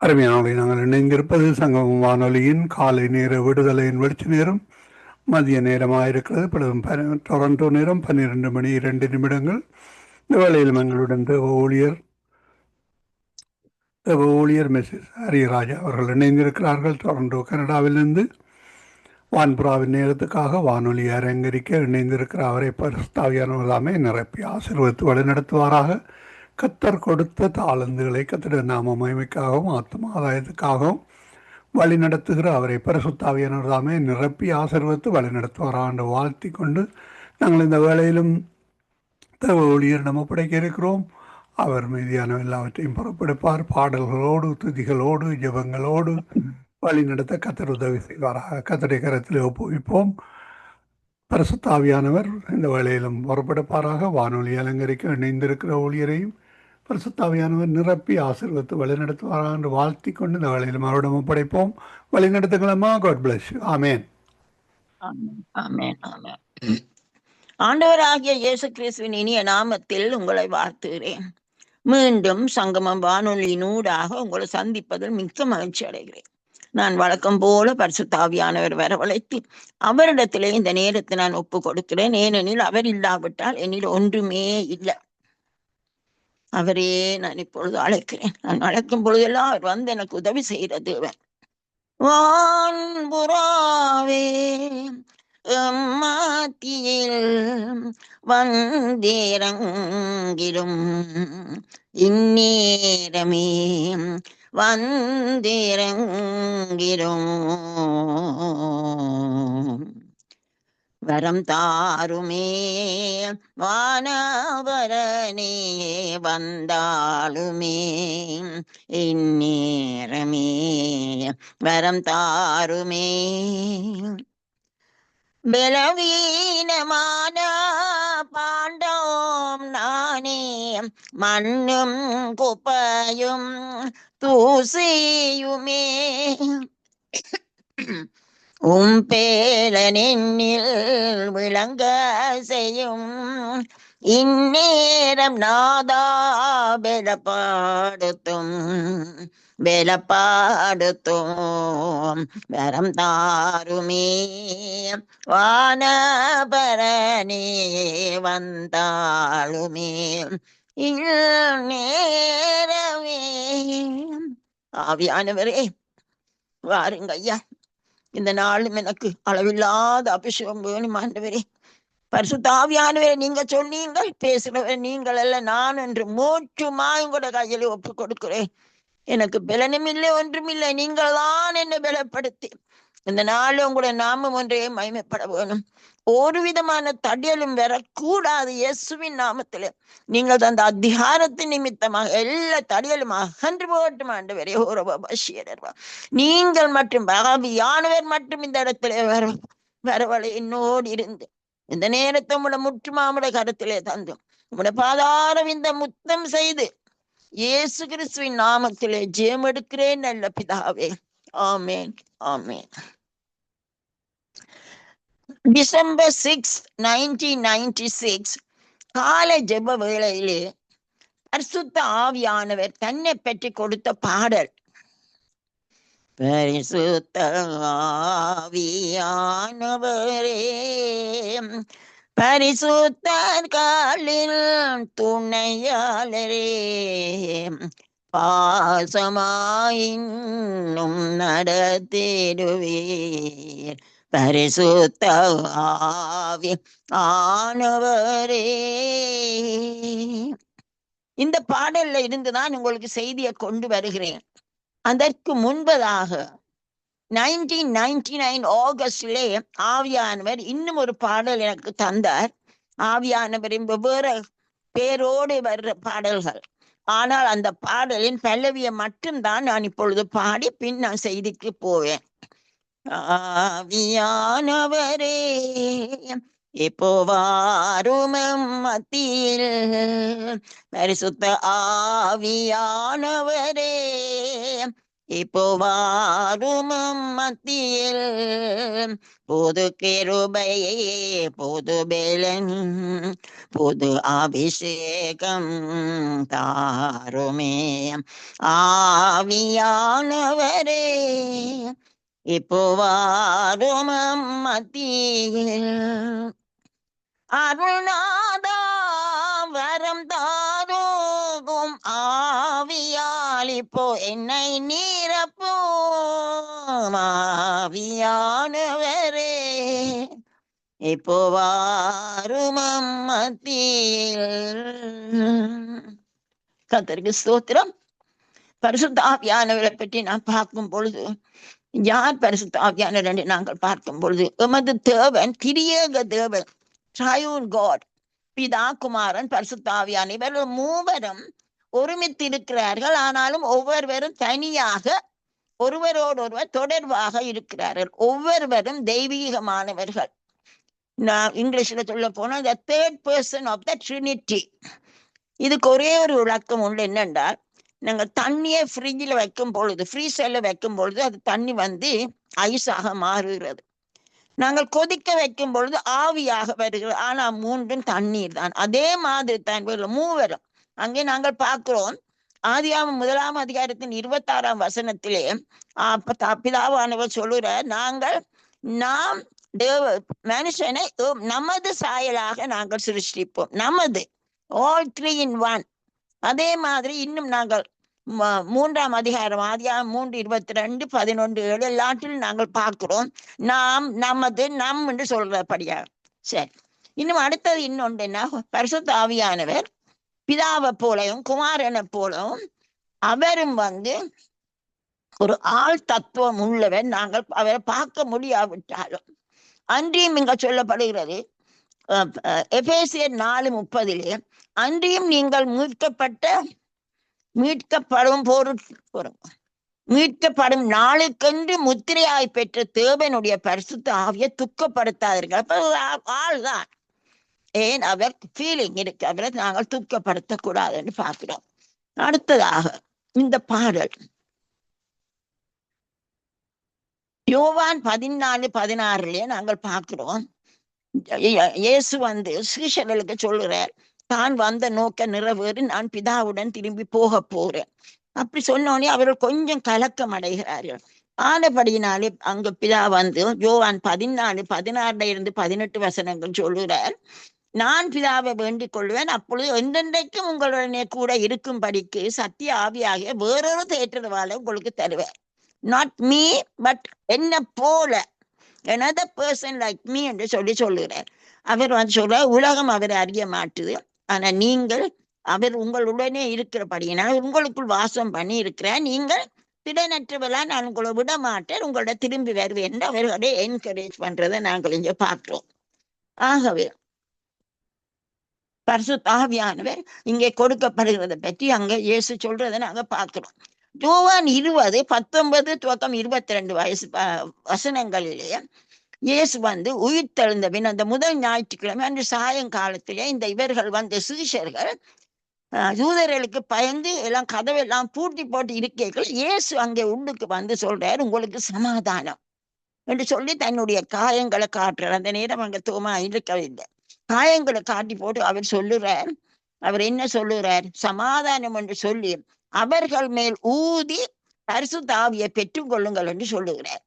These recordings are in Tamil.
அருமையானவர்களை, நாங்கள் இணைந்திருப்பது சங்கமம் வானொலியின் காலை நேர விடுதலையின் வெளிச்ச நேரம். மதிய நேரமாயிருக்கிறது. இப்பொழுது டொரண்டோ நேரம் 12 மணி 2 நிமிடங்கள். இந்த வேளையிலும் எங்களுடன் தேவ ஊழியர் மிஸ்ஸஸ் ஹரிராஜா அவர்கள் இணைந்திருக்கிறார்கள். டொரண்டோ கனடாவிலிருந்து வான்புறாவின் நேரத்துக்காக வானொலி அரங்கரிக்க இணைந்திருக்கிற அவரை பரிசுத்தாவியானவர்தாமே நிரப்பி ஆசீர்வதித்து வழிநடத்துவாராக. கத்தர் கொடுத்த தாளந்துகளை கத்திட நாம மகிமைக்காகவும் ஆத்ம ஆதாயத்துக்காகவும் வழி நடத்துகிற அவரை பரிசுத்தாவியானவர் தாமே நிரப்பி ஆசீர்வதித்து வழி நடத்துவாராக என்று வாழ்த்தி கொண்டு நாங்கள் இந்த வேளையிலும் தேவ ஊழியர் ஒப்படைக்க இருக்கிறோம். அவர் மீதியான எல்லாவற்றையும் பொறுப்பெடுப்பார். பாடல்களோடு, துதிகளோடு, ஜெபங்களோடு வழி நடத்த கத்தர் உதவி செய்வாராக. கத்தருடைய கரத்தில் ஒப்புவிப்போம். பரிசுத்தாவியானவர் இந்த வேளையிலும் பொறுப்பெடுப்பாராக. வானொலி அலங்கரிக்க இணைந்திருக்கிற ஊழியரையும் பரிசுத்தாவியானவர் நிரப்பி ஆசீர்வதித்து வழிநடத்துவாராக என்று வாழ்த்தி கொண்டு இந்த வேளையிலும் அவரிடம் ஒப்படைப்போம். வழிநடத்துங்களம்மா. God plus. ஆமேன். ஆமென், ஆமென், ஆமென். ஆண்டவராகிய இயேசு கிறிஸ்துவின் இனிய நாமத்தில் உங்களை வாழ்த்துகிறேன். மீண்டும் சங்கமம் வானொலியினூடாக உங்களை சந்திப்பதில் மிக்க மகிழ்ச்சி அடைகிறேன். நான் வழக்கம் போல பரிசுத்தாவியானவர் வரவழைத்து அவரிடத்திலே இந்த நேரத்தை நான் ஒப்பு கொடுக்கிறேன். ஏனெனில் அவர் இல்லாவிட்டால் என்னில் ஒன்றுமே இல்லை. அவரே நான் இப்பொழுது அழைக்கிறேன். நான் அழைக்கும் பொழுதெல்லாம் அவர் வந்து எனக்கு உதவி செய்கிற தேவன். வான்புறாவே மாத்தியில் வந்திறங்கிடும் இந்நேரமே வந்திறங்கிடும் வரம் தாருமே வானவரனே வந்தாளுமே இந்நேரமே வரம் தாருமே. பலவீனமான பாண்டோம் நானே மண்ணும் குப்பையும் தூசியுமே பேலனில் விளங்க செய்யும் இந்நேரம் நாதா பலப்படுத்தும் வரம் தாருமே வானபரனே வந்தாளுமே நேரமே. ஆவியானவரே வாருங்க ஐயா. இந்த நாளும் எனக்கு அளவில்லாத அபிஷேகம் வேணும் ஆண்டவரே. பரிசுத்த ஆவியானவரே, நீங்க சொன்னீங்கள், பேசுகிறவர் நீங்கள் அல்ல நான் என்று மூச்சுமாய் உங்களோட கையில ஒப்பு கொடுக்கிறேன். எனக்கு பலனும் இல்லை, ஒன்றும் இல்லை. நீங்கள் தான் என்னை பலப்படுத்தி இந்த நாள் உங்களுடைய நாமம் ஒன்றே மகிமைப்பட வேணும். ஒரு விதமான தடியலும் வரக்கூடாது. இயேசுவின் நாமத்திலே நீங்கள் அந்த அதிகாரத்தின் நிமித்தமாக எல்லா தடியலும் அகன்று போகட்டும் ஆண்டவரே. நீங்கள் மற்றும் ஆவியானவர் மட்டும் இந்த இடத்திலே வரவழை என்னோடு இருந்து இந்த நேரத்தை உங்களோட முற்றுமாமுடைய கருத்திலே தந்து உங்களோட பாதாரம் இந்த முத்தம் செய்து இயேசு கிறிஸ்துவின் நாமத்திலே ஜெயம் எடுக்கிறேன் நல்ல பிதாவே. ஆமேன், ஆமேன். டிசம்பர் 6, 1996 காலை ஜெப வேளையிலே பரிசுத்த ஆவியானவர் தன்னை பற்றி கொடுத்த பாடல். பரிசுத்த ஆவியானவரே பரிசுத்தர்களில் துணையாளரே பாசமாயின்னும் நடத்திடுவீர் பரிசுத்த ஆவி ஆனவரே. இந்த பாடல்ல இருந்துதான் உங்களுக்கு செய்தியை கொண்டு வருகிறேன். அதற்கு முன்பதாக 1999 ஆகஸ்டிலே ஆவியானவர் இன்னும் ஒரு பாடல் எனக்கு தந்தார். ஆவியானவரின் வெவ்வேறு பேரோடு வர்ற பாடல்கள். ஆனால் அந்த பாடலின் பல்லவியை மட்டும்தான் நான் இப்பொழுது பாடி பின் நான் செய்திக்கு போவேன். ஆவியானவரே இப்போ வாரும் மத்தியில் பரிசுத்த ஆவியானவரே இப்போ வாரும் மத்தியில் புது கிருபையை புது பெலன் புது அபிஷேகம் தாருமே ஆவியானவரே இப்போ வாரும் மத்தியில் அருள்நாதா வரம் தாரும் ஆவியால் இப்போ என்னை நீரப்பும் ஆவியானவரே இப்போ வாரும் மத்தியில். கர்த்தருக்கு ஸ்தோத்திரம். பரிசுத்த ஆவியானவரை பற்றி நான் பார்க்கும் பொழுது, யார் பரிசுத்த ஆவியானவர் என்று நாங்கள் பார்க்கும் பொழுது, எமது தேவன் திரியேக தேவன், ட்ரையூன் காட், பிதா குமாரன் பரிசுத்த ஆவியானவர், இவர்கள் மூவரும் ஒருமித்திருக்கிறார்கள். ஆனாலும் ஒவ்வொருவரும் தனியாக ஒருவரோடொருவர் தொடர்பாக இருக்கிறார்கள். ஒவ்வொருவரும் தெய்வீகமானவர்கள். நான் இங்கிலீஷ்ல சொல்ல போனா the third person of the Trinity. இதுக்கு ஒரே ஒரு விளக்கம் உண்டு. என்னென்றால், நாங்கள் தண்ணியை ஃப்ரிட்ஜில் வைக்கும் பொழுது, ஃப்ரீசர்ல வைக்கும் பொழுது அது தண்ணி ஐஸாக மாறுகிறது. நாங்கள் கொதிக்க வைக்கும் பொழுது ஆவியாக வருகிறது. ஆனா மூன்றும் தண்ணீர் தான். அதே மாதிரி தான் மூவரும். அங்கே நாங்கள் பார்க்கிறோம், ஆதியாகமம் 1ஆம் அதிகாரத்தின் 26ஆம் வசனத்திலே பிதாவானவர் சொல்லுறார், நாம் மனுஷனை நமது சாயலாக நாங்கள் சிருஷ்டிப்போம். நமது ஆல் 3 in 1. அதே மாதிரி இன்னும் நாங்கள் 3ஆம் அதிகாரம் ஆதியாகமம் 3:22, 11:7 எல்லாத்திலும் நாங்கள் பார்க்கிறோம் நமது என்று சொல்றபடியா. சரி, இன்னும் அடுத்தது இன்னொன்று என்ன, பரிசுத்த ஆவியானவர் பிதாவை போலவும் குமாரனை போலவும் அவரும் ஒரு ஆள் தத்துவம் உள்ளவர். நாங்கள் அவரை பார்க்க முடியாவிட்டாலும் அன்றியும் இங்க சொல்லப்படுகிறது எபேசியர் 4:30 அன்றியும் நீங்கள் மீட்கப்படும் நாளுக்கென்று முத்திரையாய் பெற்ற தேவனுடைய பரிசுத்த ஆவியை துக்கப்படுத்தாதீர்கள். அப்ப ஆள்தான், ஏன் அவர் ஃபீலிங் இருக்கு, அவரை நாங்கள் துக்கப்படுத்தக்கூடாதுன்னு பார்க்கிறோம். அடுத்ததாக இந்த பாடல் யோவான் 14:16 நாங்கள் பார்க்கிறோம். இயேசு சீஷர்களுக்கு சொல்லுறார், தான் வந்த நோக்க நிறைவேறி நான் பிதாவுடன் திரும்பி போக போறேன். அப்படி சொன்னோடனே அவர்கள் கொஞ்சம் கலக்கம் அடைகிறார்கள். ஆனபடியினாலே அங்க பிதா யோவான் 14:16 வசனங்கள் சொல்லுறார், நான் பிதாவை வேண்டிக் கொள்வேன், அப்பொழுது என்றென்றைக்கும் உங்களுடனே கூட இருக்கும்படிக்கு சத்திய ஆவியாகிய வேறொரு தேற்றவாளை உங்களுக்கு தருவார். நாட் மீ பட் என்ன போல another person like me என்று சொல்லுகிறார். அவர் சொல்ற, உலகம் அவரை அறிய மாட்டுது, ஆனா நீங்கள் அவர் உங்களுடனே இருக்கிறபடியினால் உங்களுக்குள் வாசம் பண்ணி இருக்கிறார். நீங்கள் திடனற்றவளா நான் உங்களை விட மாட்டேன், உங்களோட திரும்பி வருவேன் என்று அவர்களை என்கரேஜ் பண்றதை நாங்கள் இங்க பார்க்கிறோம். ஆகவே பரிசுத்த ஆவியானவர் இங்கே கொடுக்கப்படுகிறத பற்றி அங்க இயேசு சொல்றதை நாங்க பார்க்கிறோம். யோவான் 20:19-22 வசனங்களிலே இயேசு உயிர்த்தெழுந்த பின் அந்த முதல் ஞாயிற்றுக்கிழமை அன்று சாயங்காலத்திலே இவர்கள் சீஷர்கள் யூதர்களுக்கு பயந்து எல்லாம் கதவெல்லாம் பூட்டி போட்டு இருக்கிறீர்கள். இயேசு அங்கே உள்ளுக்கு சொல்றார், உங்களுக்கு சமாதானம் என்று சொல்லி தன்னுடைய காயங்களை காட்டுறார். அந்த நேரம் அங்க தோமா இருக்கவில்லை. காயங்களை காட்டி போட்டு அவர் என்ன சொல்லுறார், சமாதானம் என்று சொல்லி அவர்கள் மேல் ஊதி பரிசுத்த ஆவியை பெற்றுக் கொள்ளுங்கள் என்று சொல்லுகிறார்.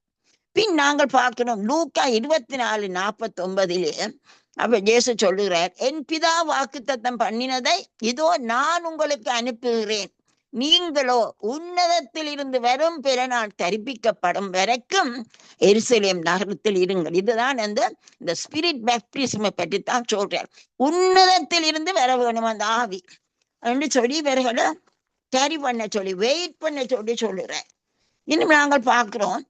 பின் நாங்கள் பார்க்கணும், லூக்கா 24:49 அவர் இயேசு சொல்லுகிறார், என் பிதா வாக்குத்தத்தம் பண்ணினதை இதோ நான் உங்களுக்கு அனுப்புகிறேன், நீங்களோ உன்னதத்தில் இருந்து வரும் பெருநாள் தரிப்பிக்கப்படும் வரைக்கும் எருசலேம் நகரத்தில் இருங்கள். இதுதான் இந்த ஸ்பிரிட் பேப்டிசமை பற்றி தான் சொல்றார். உன்னதத்தில் இருந்து வர வேணும் அந்த ஆவி என்று சொல்லி இவர்களை கேரி பண்ண சொல்லி வெயிட் பண்ண சொல்லி சொல்லுறார். இன்னும் நாங்கள் பார்க்கிறோம்,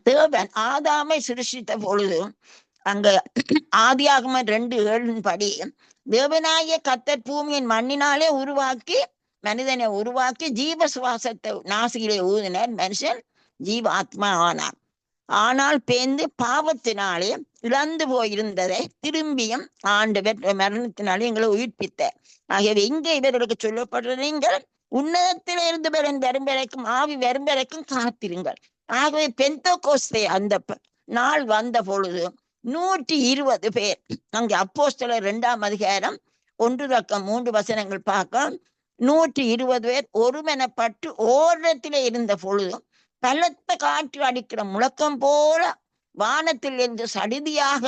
தேவன் ஆதாமை சிருஷ்டித்த பொழுது அங்க ஆதியாகமம் 2:7 படி தேவனாகிய கர்த்தர் பூமியின் மண்ணினாலே மனிதனை உருவாக்கி ஜீவ சுவாசத்தை நாசியிலே ஊதினார், மனுஷன் ஜீவ ஆத்மா ஆனார். ஆனால் பேந்து பாவத்தினாலே இழந்து போயிருந்ததை திரும்பியும் ஆண்டவர் மரணத்தினாலே எங்களை உயிர்ப்பித்தார். ஆகவே இங்கே இவர்களுக்கு சொல்லப்படுறது, நீங்கள் உன்னதத்தில் இருந்து வரும் வரைக்கும், ஆவி வரும் வரைக்கும் காத்திருங்கள். ஆகவே பெந்தெகோஸ்தே அந்த நாள் வந்த பொழுது 120 பேர், அங்கே அப்போஸ்தலர் 2ஆம் அதிகாரம் 1-3 பார்க்க, 120 பேர் ஒருமனப்பட்டு ஓரிடத்திலே இருந்த பொழுது பலத்த காற்று அடிக்கிற முழக்கம் போல வானத்தில் இருந்து சடிதியாக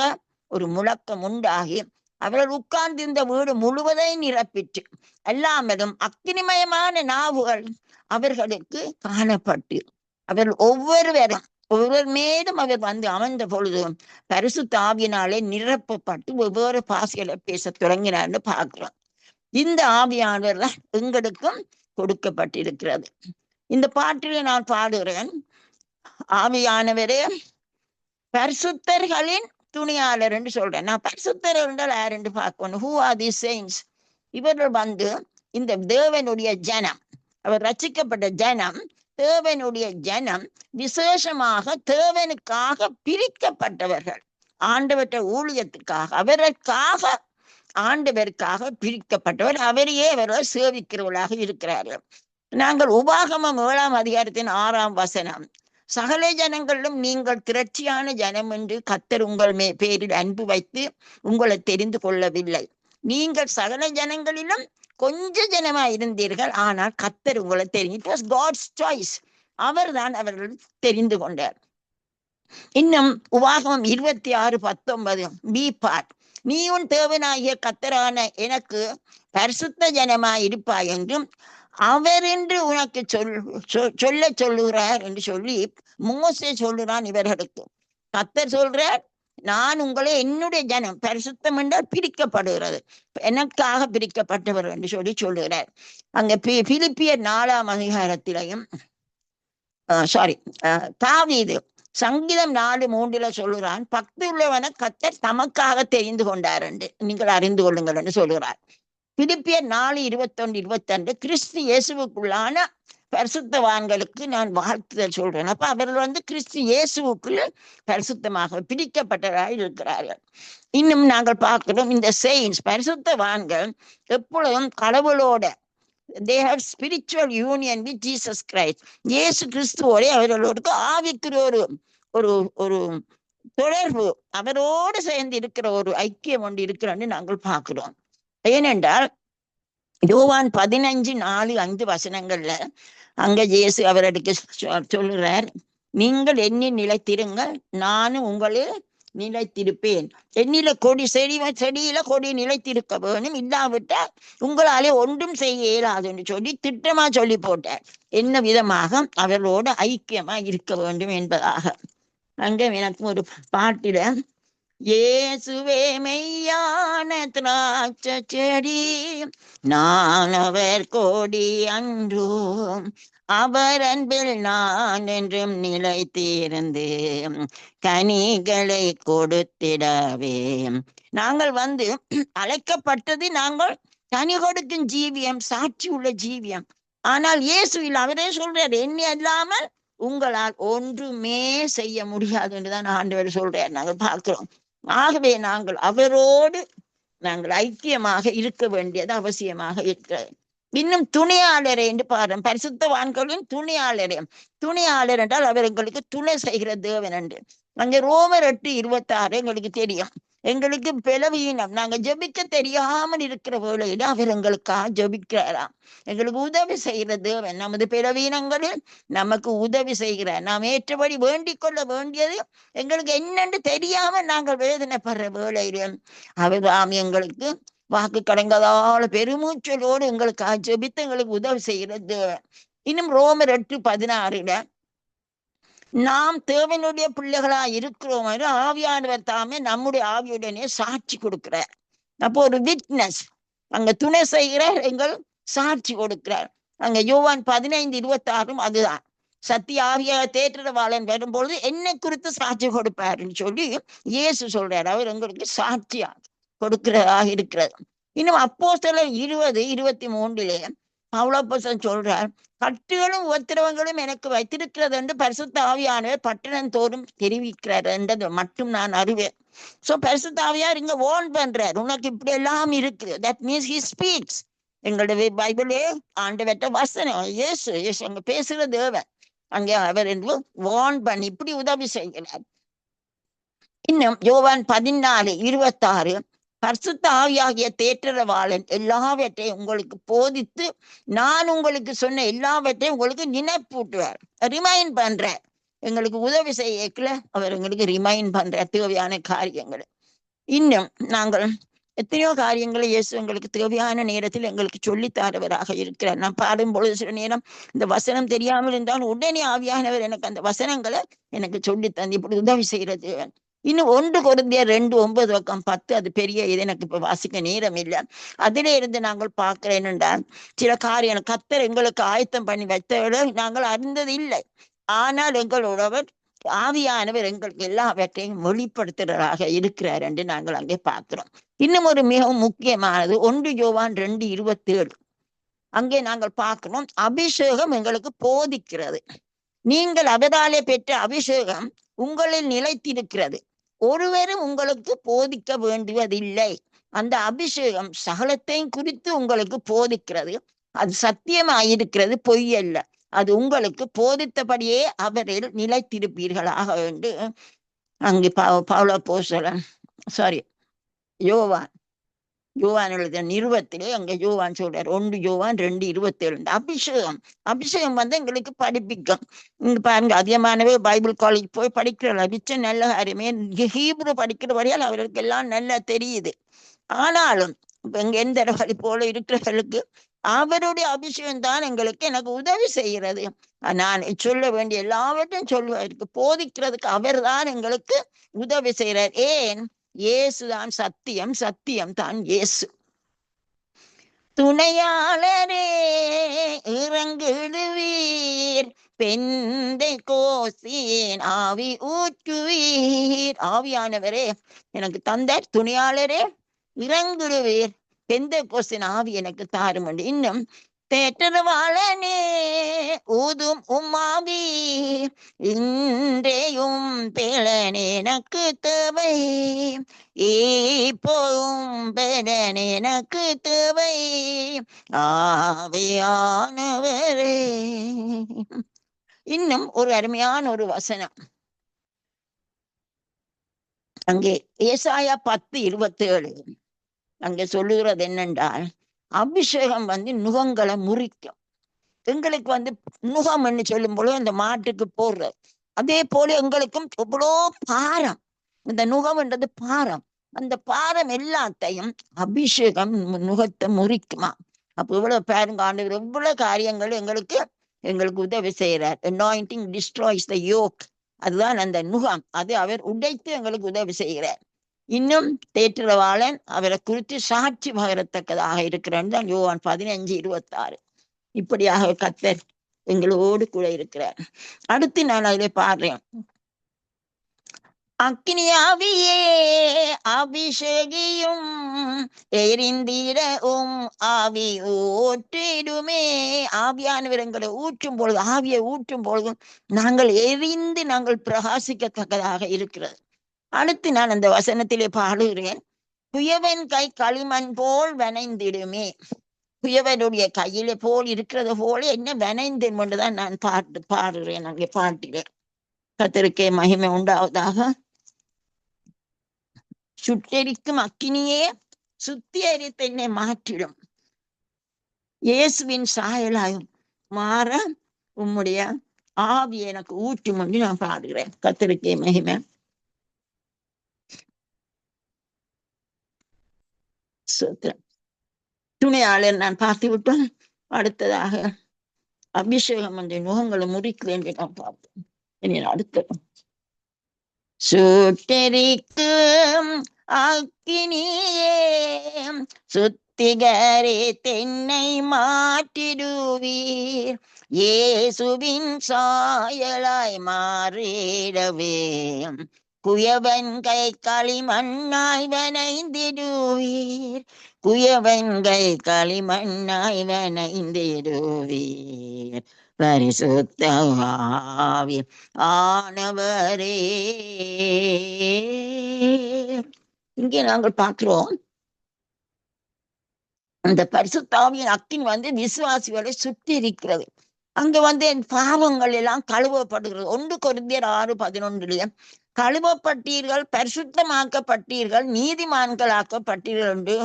ஒரு முழக்கம் உண்டாகி அவர்கள் உட்கார்ந்திருந்த வீடு முழுவதையும் நிரப்பிற்று. எல்லாமலும் அக்னிமயமான நாவுகள் அவர்களுக்கு காணப்பட்டு அவர்கள் ஒவ்வொருவர் மேலும் அவர் வந்து அமர்ந்த பொழுது பரிசுத்த ஆவியினாலே நிரப்பப்பட்டு ஒவ்வொரு பாஷைகளை பேச தொடங்கினார்னு பார்க்கிறோம். இந்த ஆவியானவர் எங்களுக்கும் கொடுக்கப்பட்டிருக்கிறது. இந்த பாட்டிலே நான் பாடுகிறேன், ஆவியானவரே பரிசுத்தர்களின் துணியாளர் என்று சொல்றேன். நான் பரிசுத்தர் என்றால் யார் என்று பார்க்கணும். ஹூ ஆர் தி செயின்ட்ஸ்? இவர்கள் வந்து இந்த தேவனுடைய ஜனம், அவர் ரட்சிக்கப்பட்ட ஜனம், தேவனுடைய ஜனம், விசேஷமாக தேவனுக்காக பிரிக்கப்பட்டவர்கள், ஆண்டவற்ற ஊழியத்துக்காக, அவர்களுக்காக ஆண்டவருக்காக பிரிக்கப்பட்டவர், அவரையே அவர்கள் சேவிக்கிறவர்களாக இருக்கிறார்கள். நாங்கள் உபாகமம் 7ஆம் அதிகாரத்தின் 6ஆம் வசனம், சகல ஜனங்களிலும் நீங்கள் திரட்சியான ஜனம் என்று கர்த்தர் உங்கள் பேரில் அன்பு வைத்து உங்களை தெரிந்து கொள்ளவில்லை. நீங்கள் சகல ஜனங்களிலும் கொஞ்ச ஜனமா இருந்தீர்கள், ஆனால் கர்த்தர் உங்களை தெரியும். It was God's choice. அவர் தான் அவர்கள் தெரிந்து கொண்டார். இன்னும் உபாகமம் 26:19 பி பார்ட், நீ உன் தேவனாகிய கர்த்தரான எனக்கு பரிசுத்த ஜனமாய் இருப்பாய் என்றும் அவர் என்று உனக்கு சொல்லுகிறார் என்று சொல்லி மோசே சொல்லுறான் இவர்களுக்கு. கர்த்தர் சொல்றார், நான் உங்களை என்னுடைய ஜனம், பரிசுத்தம் என்றால் பிரிக்கப்படுகிறது, எனக்காக பிரிக்கப்பட்டவர் என்று சொல்லுகிறார். அங்க பிலிப்பியர் 4ஆம் அதிகாரத்திலையும் தாவீது சங்கீதம் 4:3 சொல்லுறான், பக்தி உள்ளவன கர்த்தர் தமக்காக தெரிந்து கொண்டார் என்று நீங்கள் அறிந்து கொள்ளுங்கள் என்று சொல்லுகிறார். பிலிப்பியர் 4:21-22 கிறிஸ்து இயேசுவுக்குள்ளான பரிசுத்தவான்களுக்கு நான் வாழ்த்துதல் சொல்றேன். அப்ப அவர்கள் வந்து கிறிஸ்து இயேசுவுக்குள்ள பரிசுத்தமாக பிரிக்கப்பட்டவராக இருக்கிறார்கள். இன்னும் நாங்கள் பார்க்கிறோம், இந்த செயின்ஸ் பரிசுத்தவான்கள் எப்பொழுதும் கடவுளோட they have spiritual union with Jesus Christ. இயேசு கிறிஸ்துவோட அவர்களுக்கு ஆவிக்குரிய ஒரு ஒரு தொடர்பு, அவரோடு சேர்ந்து இருக்கிற ஒரு ஐக்கியம் ஒன்று இருக்கிறன்னு நாங்கள் பார்க்கிறோம். ஏனென்றால் யோவான் 15:4-5 அங்க இயேசு அவர்களுக்கு சொல்லுறார், நீங்கள் என்னில் நிலைத்திருங்கள், நானும் உங்களில் நிலைத்திருப்பேன். என்னில செடியில கொடி நிலைத்திருக்க வேணும், இல்லாவிட்டால் உங்களாலே ஒன்றும் செய்ய இயலாது என்று சொல்லி திட்டமா சொல்லி போட்டார். என்ன விதமாக அவர்களோடு ஐக்கியமா இருக்க வேண்டும் என்பதாக. அங்க எனக்கு ஒரு பாட்டில, இயேசுவே மெய்யான திராட்சை செடி, நான் அவர் கொடி அன்றோ, அவர் அன்பில் நான் என்றும் நிலைத்திருந்து கனிகளை கொடுத்திடவே. நாங்கள் வந்து அழைக்கப்பட்டது, நாங்கள் கனி கொடுக்கும் ஜீவியம், சாட்சி உள்ள ஜீவியம். ஆனால் இயேசுவில் அவரே சொல்றார், என்னை அல்லாமல் உங்களால் ஒன்றுமே செய்ய முடியாது என்றுதான் ஆண்டவர் சொல்றார். நாங்கள் பார்க்கிறோம். ஆகவே நாங்கள் அவரோடு நாங்கள் ஐக்கியமாக இருக்க வேண்டியது அவசியமாக இருக்கிறது. இன்னும் துணையாளரை என்று பாருங்க, பரிசுத்தவான்களின் துணையாளர் என்றால் அவர் எங்களுக்கு துணை செய்கிற தேவன் என்று. அங்கே ரோமர் 8:26 எங்களுக்கு தெரியும். எங்களுக்கு பலவீனம், நாங்க ஜெபிக்க தெரியாமல் இருக்கிற வேளையில அவர் எங்களுக்காக ஜெபிக்கிறாராம். எங்களுக்கு உதவி செய்கிற தேவன், நமது பலவீனங்களில் நமக்கு உதவி செய்கிறார். நாம் ஏற்றபடி வேண்டிக் கொள்ள வேண்டியது எங்களுக்கு என்னென்று தெரியாம நாங்கள் வேதனைப்படுற வேளையில அவர் எங்களுக்கு வாக்கு கடங்காத பெருமூச்சலோடு எங்களுக்காக ஜெபித்து எங்களுக்கு உதவி செய்கிற தேவன். இன்னும் ரோமர் 8:16 நாம் தேவனுடைய பிள்ளைகளா இருக்கிறோம் என்று ஆவியானவர் தாமே நம்முடைய ஆவியுடனே சாட்சி கொடுக்கிறார். அப்போ ஒரு விட்னஸ், அங்க துணை செய்கிறார், எங்கள் சாட்சி கொடுக்கிறார். அங்க யோவான் 15:26 அதுதான், சத்திய ஆவியாக தேற்றவாளன் வரும்பொழுது என்னை குறித்து சாட்சி கொடுப்பாருன்னு சொல்லி இயேசு சொல்றார். அவர் எங்களுக்கு சாட்சியா கொடுக்கிறதாக இருக்கிறது. இன்னும் அப்போஸ்தலர் 20:23 பவுலப்போஸ்தலன் சொல்றார், கட்டுகளும் உபத்திரவங்களும் எனக்கு வைத்திருக்கிறது என்று பரிசுத்த ஆவியானவர் பட்டணம் தோறும் தெரிவிக்கிறார் என்றது மட்டும் நான் அறிவேன். சோ பரிசுத்த ஆவியார் இங்க வார்ன் பண்றார், உனக்கு இப்படி எல்லாம் இருக்கு. That means he speaks. எங்களுடைய பைபிளே ஆண்டவற்ற வசனம், இயேசு இயேசு அங்க பேசுகிற தேவன். அங்கே அவர் என்று வார்ன் பண்ணி இப்படி உதவி செய்கிறார். இன்னும் யோவான் 14:26, பரிசுத்த ஆவியாகிய தேற்றரவாளன் எல்லாவற்றையும் உங்களுக்கு போதித்து நான் உங்களுக்கு சொன்ன எல்லாவற்றையும் உங்களுக்கு நினைப்பூட்டுவார். ரிமைண்ட் பண்றார். எங்களுக்கு உதவி செய்யல அவர் எங்களுக்கு ரிமைண்ட் பண்றார் தேவையான காரியங்களை. இன்னும் நாங்கள் எத்தனையோ காரியங்களை இயேசு எங்களுக்கு தேவையான நேரத்தில் எங்களுக்கு சொல்லித்தாரவராக இருக்கிறார். நான் பாடும் பொழுது சில நேரம் இந்த வசனம் தெரியாமல் இருந்தால் உடனே ஆவியானவர் எனக்கு அந்த வசனங்களை எனக்கு சொல்லி தந்து இப்படி உதவி செய்யறது. இன்னும் 1 கொரிந்தியர் 2:9-10, அது பெரிய இது, எனக்கு இப்ப வாசிக்க நேரம் இல்லை. அதிலே இருந்து நாங்கள் பார்க்கிறேன் என்றால் சில காரியம் கர்த்தர் எங்களுக்கு ஆயத்தம் பண்ணி வைத்தவரை நாங்கள் அறிந்தது இல்லை. ஆனால் எங்களோடவர் ஆவியானவர் எங்களுக்கு எல்லாவற்றையும் வெளிப்படுத்துறதாக இருக்கிறார் என்று நாங்கள் அங்கே பார்க்கிறோம். இன்னும் ஒரு மிகவும் முக்கியமானது 1 யோவான் 2:27, அங்கே நாங்கள் பார்க்கிறோம், அபிஷேகம் எங்களுக்கு போதிக்கிறது. நீங்கள் அவராலே பெற்ற அபிஷேகம் உங்களில் நிலைத்திருக்கிறது, ஒருவரும் உங்களுக்கு போதிக்க வேண்டுவதில்லை. அந்த அபிஷேகம் சகலத்தையும் குறித்து உங்களுக்கு போதிக்கிறது. அது சத்தியமாயிருக்கிறது, பொய்யல்ல. அது உங்களுக்கு போதித்தபடியே அவரில் நிலைத்திருப்பீர்களாக என்று அங்கே பவுலப்போஸ்தலன் யோவான் எழுதிய நிருபத்திலே அங்கே யோவான் சொல்றார். 1 யோவான் 2:27. அபிஷேகம் எங்களுக்கு படிப்பிக்கும். இங்க பாருங்க, அதிகமானவே பைபிள் காலேஜ் போய் படிக்கிற மிச்ச நல்ல காரியமே ஹீப்ரு படிக்கிறபடியால் அவர்களுக்கு எல்லாம் நல்லா தெரியுது. ஆனாலும் இங்க எந்த இடங்களை போல இருக்கிறவர்களுக்கு அவருடைய அபிஷேகம் தான் எனக்கு உதவி செய்கிறது. நான் சொல்ல வேண்டிய எல்லாவற்றையும் சொல்வதற்கு போதிக்கிறதுக்கு அவர் தான் எங்களுக்கு உதவி செய்கிறார். ஏன்? இயேசுதான் சத்தியம், சத்தியம் தான் இயேசு. துணையாளரே இறங்கிடுவீர், பெந்தெகோஸ்தின் ஆவி ஊற்றுவீர். ஆவியானவரே எனக்கு தந்தார், துணையாளரே இறங்கிடுவீர், பெந்தெகோஸ்தின் ஆவி எனக்கு தாரும். இன்னும் தேற்றரவாளனே ஊதும் உம்மாவி, இன்றேயும் பேளனே எனக்கு தேவை, இப்போவும் பேளனே எனக்கு தேவை, ஆவியானவரே. இன்னும் ஒரு அருமையான ஒரு வசனம் அங்கே ஏசாயா 10:27, அங்கே சொல்லுகிறது என்னென்றால், அபிஷேகம் நுகங்களை முறிக்கும். எங்களுக்கு நுகம் என்று சொல்லும் பொழுது அந்த மாட்டுக்கு போடுறது, அதே போல எங்களுக்கும் எவ்வளோ பாரம். இந்த நுகம்ன்றது பாரம். அந்த பாரம் எல்லாத்தையும் அபிஷேகம் நுகத்தை முறிக்குமா. அப்ப இவ்வளவு பாருங்க, ஆண்டவர் எவ்வளவு காரியங்கள் எங்களுக்கு உதவி செய்யறார். anointing destroys the yoke. அதுதான் அந்த நுகம், அது அவர் உடைத்து எங்களுக்கு உதவி செய்கிறார். இன்னும் தேற்றரவாளன் அவரை குறித்து சாட்சி பகரத்தக்கதாக இருக்கிறான் தான் யோவான் 15:26. இப்படியாக கர்த்தர் எங்களோடு கூட இருக்கிறார். அடுத்து நான் அதிலே பாடுறேன், அக்கினியாவியே அபிஷேகியும் எரிந்திடவும் ஆவி ஊற்றிடுமே. ஆவியானவர் எங்களை ஊற்றும் பொழுது, ஆவியை ஊற்றும் பொழுதும் நாங்கள் எரிந்து நாங்கள் பிரகாசிக்கத்தக்கதாக இருக்கிறது. அடுத்து நான் அந்த வசனத்திலே பாடுகிறேன், குயவன் கை களிமண் போல் வனைந்திடுமே. குயவனுடைய கையிலே போல் இருக்கிறது போல என்ன வனைந்தேன் கொண்டுதான் நான் பாடுகிறேன் அங்கே பாட்டிலே. கர்த்தருக்கே மகிமை உண்டாவதாக. சுட்டெரிக்கும் அக்கினியே சுத்திகரித்து என்னை மாற்றிடும், இயேசுவின் சாயலாயும் மாற உம்முடைய ஆவி எனக்கு ஊற்றும் என்று நான் பாடுகிறேன். கர்த்தருக்கே மகிமை. துணையாளர் நான் பார்த்து விட்டோம். அடுத்ததாக அபிஷேகம் என்ற நுகங்களை முறிக்கிறேன் என்று நான் பார்ப்போம். இனி அடுத்தது சுட்டெரிக்கும் அக்கினியே சுத்திகரே தென்னை மாற்றிடுவீர், இயேசுவின் சாயலாய் மாறிடவே குயவன்கை களிமண்ணாய் வனைந்திடுவீர். குயவன்கை களிமண்ணாய் வனைந்திடுவீர். பரிசுத்த ஆவி ஆனவரே. இங்கே நாங்கள் பார்க்கிறோம், அந்த பரிசுத்த ஆவியின் அக்கினி விசுவாசிகளை சுற்றி இருக்கிறது. அங்க என் பாவங்கள் எல்லாம் கழுவப்படுகிறது. 1 கொரிந்தியர் 6:11 கழுவப்பட்டீர்கள், பரிசுத்தமாக்கப்பட்டீர்கள், நீதிமான்களாக்கப்பட்டீர்கள் என்று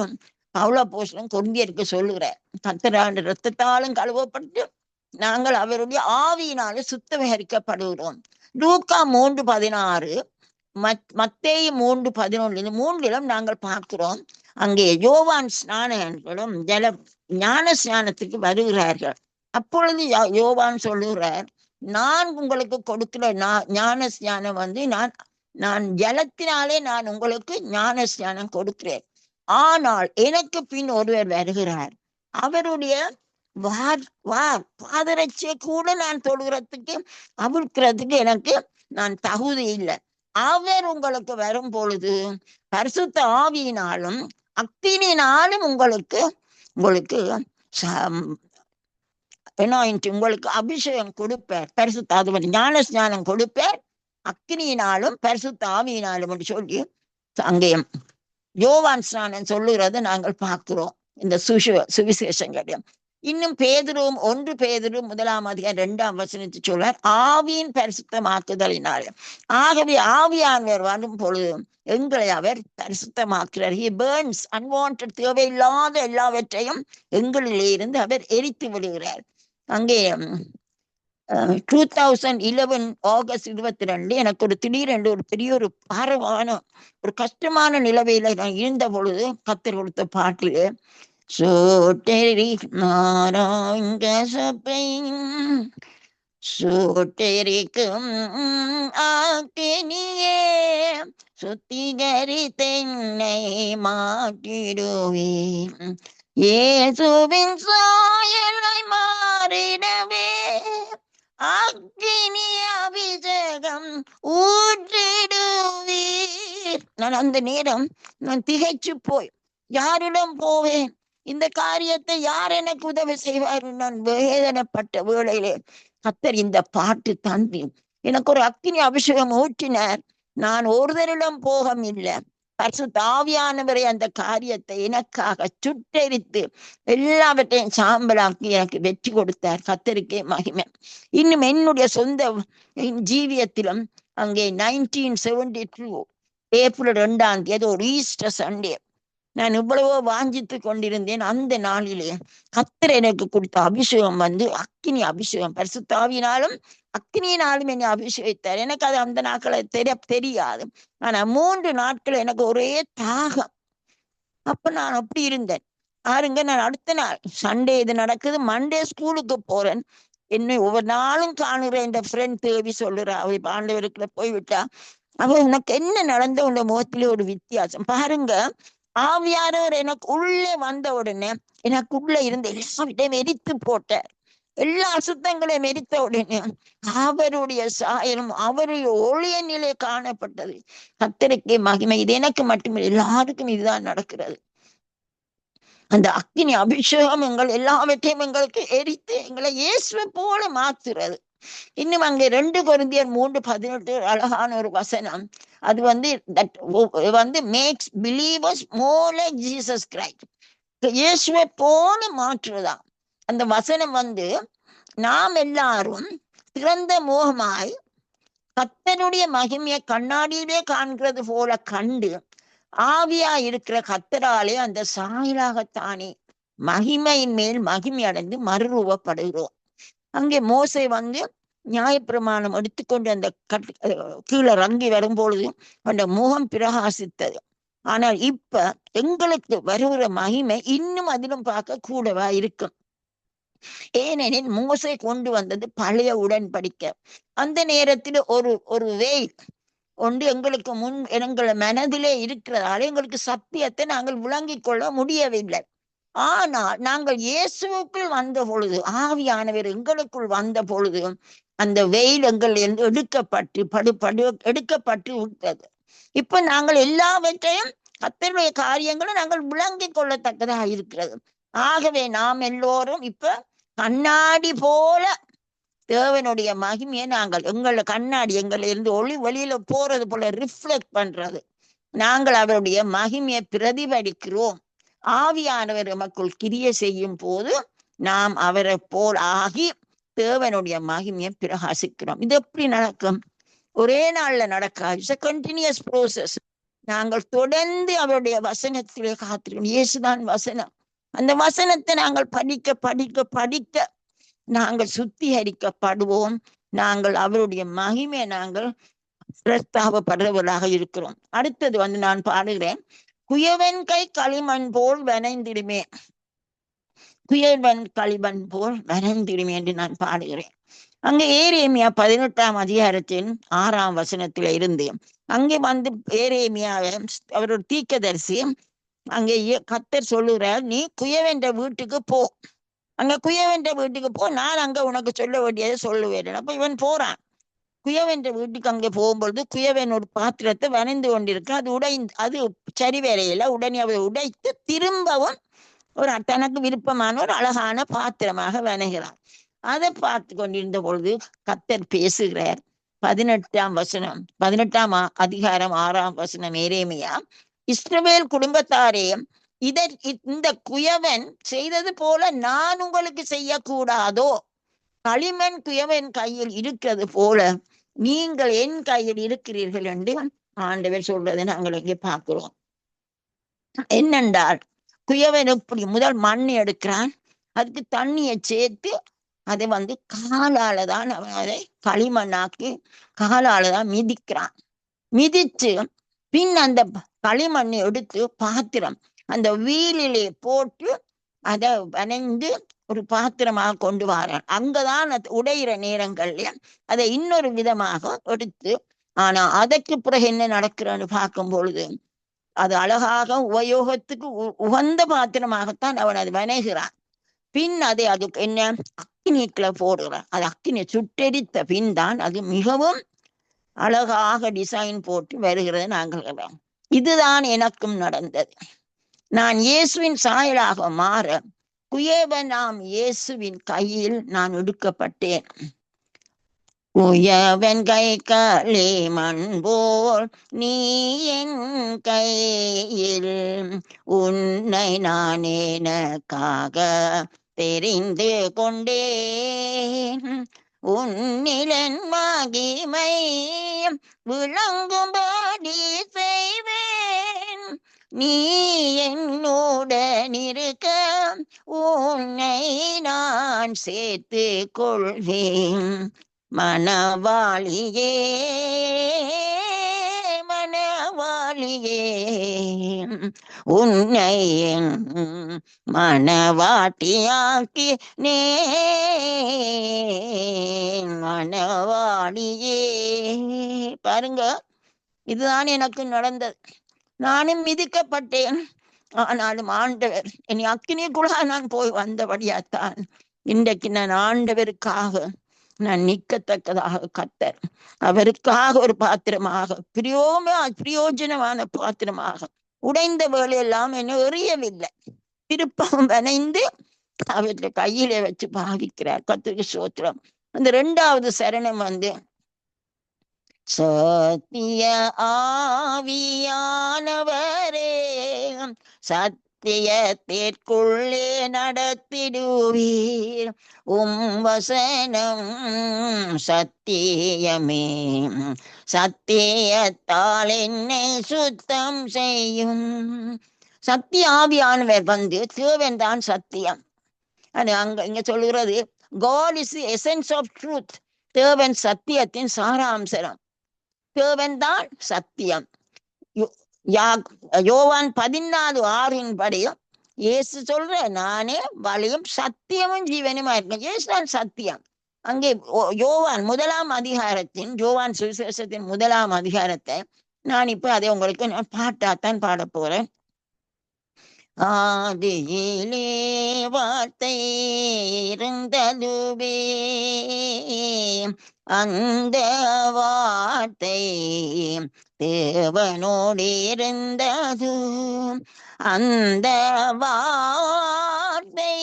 பவுலப்போஸ்தலன் கொரிந்தியருக்கு சொல்லுகிறார். கர்த்தருடைய இரத்தத்தாலும் கழுவப்பட்டு நாங்கள் அவருடைய ஆவியினாலே சுத்தமரிக்கப்படுகிறோம். லூக்கா 3:16 மத்தேயு 3:11 இந்த 3 நாங்கள் பார்க்கிறோம். அங்கே யோவான் ஸ்நானர்களும் ஞான ஸ்நானத்துக்கு வருகிறார்கள். அப்பொழுது யோவான் சொல்லுகிறார், நான் உங்களுக்கு கொடுக்கிற ஞான ஸ்நானம் நான் ஜலத்தினாலே நான் உங்களுக்கு ஞான ஸ்நானம் கொடுக்கிறேன். ஆனால் எனக்கு பின் ஒருவர் வருகிறார், அவருடைய பாதரட்சியை கூட நான் தொழுகிறதுக்கு அவிழ்க்கிறதுக்கு எனக்கு நான் தகுதி இல்லை. அவர் உங்களுக்கு வரும் பொழுது பரிசுத்த ஆவியினாலும் அக்கினியினாலும் உங்களுக்கு உங்களுக்கு அபிஷேகம் கொடுப்பார். பரிசுத்த ஞான ஸ்நானம் கொடுப்பார், அக்கினியினாலும் பரிசுத்த ஆவியினாலும் என்று சொல்லி அங்கே யோவான் ஸ்நானம் சொல்லுகிறத நாங்கள் பார்க்கிறோம் இந்த சுவிசேஷங்களையும். இன்னும் 1 பேதுரு 1:2 சொல்றார், ஆவியின் பரிசுத்தமாக்குதலினாலே. ஆகவே ஆவியானவர் வரும் பொழுது எங்களை அவர் பரிசுத்தமாக்குறார். He burns unwanted, தேவையில்லாத எல்லாவற்றையும் எங்களிலே இருந்து அவர் எரித்து விடுகிறார். அங்கே 2011 ஆகஸ்ட் 22 எனக்கு ஒரு திடீரென்று ஒரு பெரிய ஒரு பாரமான ஒரு கஷ்டமான நிலவையில நான் இருந்த பொழுது கர்த்தர் கொடுத்த பாட்டிலே சோட்டெரி நாராங்க சபை சோட்டெரிக்கும் ஆக்கினியே சுத்திகரித்தென்னை மாற்றிடுவேன். இயேசுவின் சாயலை மாறிடவே அக்கினி அபிஷேகம் ஊற்றிடுவீர். நான் அந்த நேரம் நான் திகைச்சு போய் யாரிடம் போவேன், இந்த காரியத்தை யார் எனக்கு உதவி செய்வார்? நான் வேதனைப்பட்ட வேளையிலே கர்த்தர் இந்த பாட்டு தந்தி எனக்கு ஒரு அக்கினி அபிஷேகம் ஊற்றினார். நான் ஒருவரிடம் போகவில்லை, பரிசுத்த ஆவியானவரை அந்த காரியத்தை எனக்காக சுட்டெரித்து எல்லாவற்றையும் சாம்பலாக்கி எனக்கு வெற்றி கொடுத்தார். கர்த்தருக்கே மகிமை. இன்னும் என்னுடைய சொந்த ஜீவியத்திலும் அங்கே 1972 ஏப்ரல் 2 ஒரு ஈஸ்டர் சண்டே நான் இவ்வளவோ வாஞ்சித்து கொண்டிருந்தேன். அந்த நாளிலே கர்த்தர் எனக்கு கொடுத்த அபிஷேகம் அக்கினி அபிஷேகம், பரிசுத்த ஆவியினாலும் அக்கினியினாலும் என்னை அபிஷேகித்தார். எனக்கு அது அந்த நாட்களை தெரியாது. ஆனா 3 நாட்கள் எனக்கு ஒரே தாகம். அப்ப நான் அப்படி இருந்தேன் பாருங்க. நான் அடுத்த நாள் சண்டே இது நடக்குது, மண்டே ஸ்கூலுக்கு போறேன். என்னை ஒவ்வொரு நாளும் காணுறேன். என் ஃப்ரெண்ட் தேவி சொல்லுறா, அவ ஆண்டவருக்குள்ள போய்விட்டா, அவ உனக்கு என்ன நடந்த உங்க முகத்திலே ஒரு வித்தியாசம் பாருங்க. ஆவியானவர் எனக்கு உள்ளே வந்த உடனே எனக்கு உள்ள இருந்த எல்லாவிட்டையும் எரித்து போட்டார். எல்லா அசுத்தங்களையும் எரித்த உடனே அவருடைய சாயலும் அவருடைய ஒளிய நிலை காணப்பட்டது. கர்த்தருக்கே மகிமை. இது எனக்கு மட்டுமில்லை, எல்லாருக்கும் இதுதான் நடக்கிறது. அந்த அக்கினி அபிஷேகம் எல்லாவற்றையும் எங்களுக்கு எரித்து எங்களை இயேசுவை போல மாத்துறது. இன்னும் அங்கே 2 கொரிந்தியர் 3:18 அழகான ஒரு வசனம். அது makes believers more like Jesus Christ. இயேசுவை போல மாற்றுறதாம் அந்த வசனம். நாம் எல்லாரும் திறந்த முகமாய் கர்த்தருடைய மகிமையை கண்ணாடியிலே காண்கிறது போல கண்டு ஆவியா இருக்கிற கர்த்தராலே அந்த சாயலாகத்தானே மகிமையின் மேல் மகிமை அடைந்து மறுரூபப்படுகிறோம். அங்கே மோசே நியாயப்பிரமாணம் எடுத்துக்கொண்டு அந்த கீழே இறங்கி வரும்பொழுது அந்த முகம் பிரகாசித்தது. ஆனால் இப்ப எங்களுக்கு வருகிற மகிமை இன்னும் அதிலும் பார்க்க கூடவா இருக்கும். ஏனெனில் மோசே கொண்டு வந்தது பழைய உடன்படிக்கை. அந்த நேரத்தில் ஒரு வேய் ஒன்று எங்களுக்கு எங்கள் மனதிலே இருக்கிறதால எங்களுக்கு சத்தியத்தை நாங்கள் விளங்கிக் கொள்ள முடியவில்லை. ஆனால் நாங்கள் இயேசுவுக்குள் வந்த பொழுது, ஆவியானவர் எங்களுக்குள் வந்த பொழுது அந்த வெயில் எங்களிலிருந்து எடுக்கப்பட்டு விட்டது. இப்ப நாங்கள் எல்லாவற்றையும் கர்த்தருடைய காரியங்களும் நாங்கள் விளங்கிக் கொள்ளத்தக்கதாக இருக்கிறது. ஆகவே நாம் எல்லோரும் இப்ப கண்ணாடி போல தேவனுடைய மகிமையை நாங்கள் கண்ணாடி எங்களிலிருந்து ஒளி வெளியில போறது போல ரிஃப்ளெக்ட் பண்றது. நாங்கள் அவருடைய மகிமையை பிரதிபலிக்கிறோம். ஆவியானவர் நமக்குள் கிரியை செய்யும் போது நாம் அவரை போல் ஆகி தேவனுடைய மகிமையை பிரகாசிக்கிறோம். இது எப்படி நடக்கும்? ஒரே நாள்ல நடக்காது. It's a continuous process. நாங்கள் தொடர்ந்து அவருடைய வசனத்திலே காத்திருக்கோம். இயேசுதான் வசனம். அந்த வசனத்தை நாங்கள் படிக்க படிக்க படிக்க நாங்கள் சுத்திகரிக்கப்படுவோம். நாங்கள் அவருடைய மகிமையை நாங்கள் பிரஸ்தாபப்படுறவர்களாக இருக்கிறோம். அடுத்தது நான் பாடுகிறேன். குயவன் கை களிமண் போல் வனைந்திடுமே, குயவன் களிமண் போல் வனைந்திடுமே என்று நான் பாடுகிறேன். அங்கே எரேமியா 18ஆம் அதிகாரத்தின் 6ஆம் வசனத்தில இருந்து அங்கே எரேமியாவை அவர் ஒரு தீர்க்கதரிசி. அங்கே கர்த்தர் சொல்லுகிறார், நீ குயவன்ற வீட்டுக்கு போ, அங்க குயவன்ற வீட்டுக்கு போ, நான் அங்க உனக்கு சொல்ல வேண்டியதை சொல்லுவேன். அப்ப இவன் போறான். குயவன்ற வீட்டுக்கு அங்கே போகும்பொழுது குயவன் ஒரு பாத்திரத்தை வனைந்து கொண்டிருக்க, அது சரி வேலையில உடனே அவரை உடைத்து திரும்பவும் தனக்கு விருப்பமான ஒரு அழகான பாத்திரமாக வணைகிறான். அதை பார்த்து கொண்டிருந்த பொழுது கர்த்தர் பேசுகிறார். 18ஆம் அதிகாரம் 6ஆம் வசனம் எரேமியா, இஸ்ரவேல் குடும்பத்தாரே, இந்த குயவன் செய்தது போல நான் உங்களுக்கு செய்யக்கூடாதோ? களிமண் குயவன் கையில் இருக்கிறது போல நீங்கள் என் கையில் இருக்கிறீர்கள் என்று ஆண்டவர் சொல்றதை நாங்கள் இங்கே பார்க்கிறோம். என்னென்றால், குயவன் எப்படி முதல் மண் எடுக்கிறான், அதுக்கு தண்ணியை சேர்த்து அதை காலால தான் அவன் அதை களிமண்ணாக்கி காலால தான் மிதிக்கிறான். மிதிச்சு பின் அந்த களிமண்ணை எடுத்து பாத்திரம் அந்த வீலிலே போட்டு அதை வனைந்து ஒரு பாத்திரமாக கொண்டு வரான். அங்கதான் உடையிற நேரங்கள்ல அதை இன்னொரு விதமாக எடுத்து, ஆனா அதற்கு பிறகு என்ன நடக்கிறான்னு பார்க்கும் பொழுது அது அழகாக உபயோகத்துக்கு உகந்த பாத்திரமாகத்தான் அவன் அதை வணைகிறான். பின் அதுக்கு என்ன அக்கினிக்குள்ள போடுகிறான். அது அக்கினி சுட்டெரித்த பின் தான் அது மிகவும் அழகாக டிசைன் போட்டு வருகிறது. நாங்கள் இதுதான் எனக்கும் நடந்தது. நான் இயேசுவின் சாயலாக மாற குயவனாம் இயேசுவின் கையில் நான் எடுக்கப்பட்டேன். குயவன் கை களிமண் போல் நீ என் கையில், உன்னை நான் எனக்காக தெரிந்து கொண்டேன். உன்னிலன் மகிமை விளங்கும்படி செய்வேன். நீ என்னுடன் இருக்க உன்னை நான் சேர்த்து கொள்வேன். மணவாளியே மணவாளியே, உன்னை மணவாட்டியாக்கி நே மணவாளியே. பாருங்க, இதுதான் எனக்கு நடந்தது. நானும் மிதிக்கப்பட்டேன். ஆனாலும் ஆண்டவர் என்னை அக்கினிக்குள்ள நான் போய் வந்தபடியாத்தான் இன்றைக்கு நான் ஆண்டவருக்காக நான் நிற்கத்தக்கதாக கர்த்தர் அவருக்காக ஒரு பாத்திரமாக பிரயோஜனமான பாத்திரமாக உடைந்த வேலையெல்லாம் என்ன எறியவில்லை, திருப்பம் வனைந்து அவருடைய கையிலே வச்சு பாவிக்கிறார். கர்த்தருக்கு ஸ்தோத்திரம். அந்த 2வது சரணம் சத்திய ஆவியானவரே, சத்தியத்திற்குள்ளே நடத்திடுவீர். வசனம் சத்தியமே, சத்தியத்தால் என்னை சுத்தம் செய்யும். சத்திய ஆவியானவர் தேவன் தான் சத்தியம். இங்க சொல்லுகிறது, God is the essence of truth. தேவன் சத்தியத்தின் சாராம்சம். தேவன் தான் சத்தியம். யோவான் 14:6 படி இயேசு சொல்ற, நானே வழியும் சத்தியமும் ஜீவனுமா இருக்கேன். இயேசுதான் சத்தியம். அங்கே யோவான் சுவிசேஷத்தின் 1ஆம் அதிகாரத்தை நான் இப்ப அதை உங்களுக்கு நான் பாட்டாத்தான் பாட போறேன். ஆதியிலே வார்த்தை இருந்ததுவே, அந்த வார்த்தை தேவனோடு இருந்தது, அந்த வார்த்தை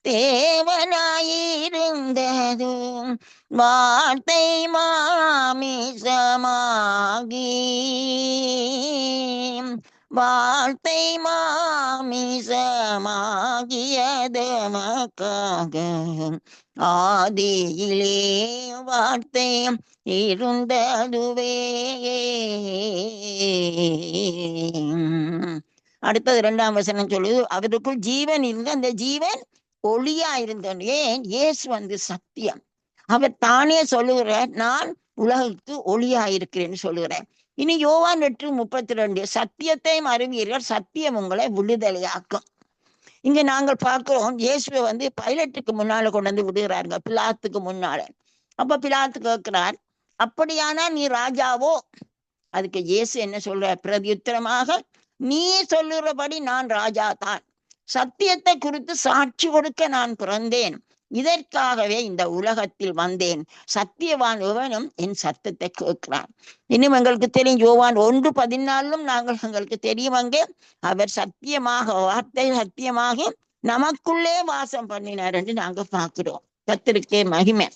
தேவனாயிருந்தது, வார்த்தை மாமிசமாகி, வார்த்தை மாமிசமாகியது மக்காக, ஆதியிலே வார்த்தை இருந்ததுவே. அடுத்தது 2ஆம் வசனம் சொல்லுது, அவருக்குள் ஜீவன் இருந்து அந்த ஜீவன் ஒளியா இருந்தோம். ஏன்? இயேசு சத்தியம். அவர் தானே சொல்லுகிறார், நான் உலகுக்கு ஒளியா இருக்கிறேன்னு சொல்லுகிறேன். இனி யோவான் 8:32, சத்தியத்தையும் அறிவீர்கள், சத்தியம் உங்களை விடுதலையாக்கும். இங்க நாங்கள் பார்க்கிறோம், இயேசுவை பைலட்டுக்கு முன்னால கொண்டு வந்து விடுகிறாருங்க, பிலாத்துக்கு முன்னால. அப்ப பிலாத்து கேட்கிறார், அப்படியானா நீ ராஜாவோ? அதுக்கு இயேசு என்ன சொல்ற? பிரதியுத்தரமாக, நீ சொல்லுறபடி நான் ராஜா தான். சத்தியத்தை குறித்து சாட்சி கொடுக்க நான் பிறந்தேன், இதற்காகவே இந்த உலகத்தில் வந்தேன். சத்தியவான் எவனும் என் சத்தத்தை கேட்கிறான். இன்னும் எங்களுக்கு தெரியும், யோவான் 1:14 எங்களுக்கு தெரியும், அங்கே அவர் சத்தியமாக, வார்த்தை சத்தியமாக நமக்குள்ளே வாசம் பண்ணினார் என்று நாங்க பார்க்கிறோம். கர்த்தருக்கே மகிமை.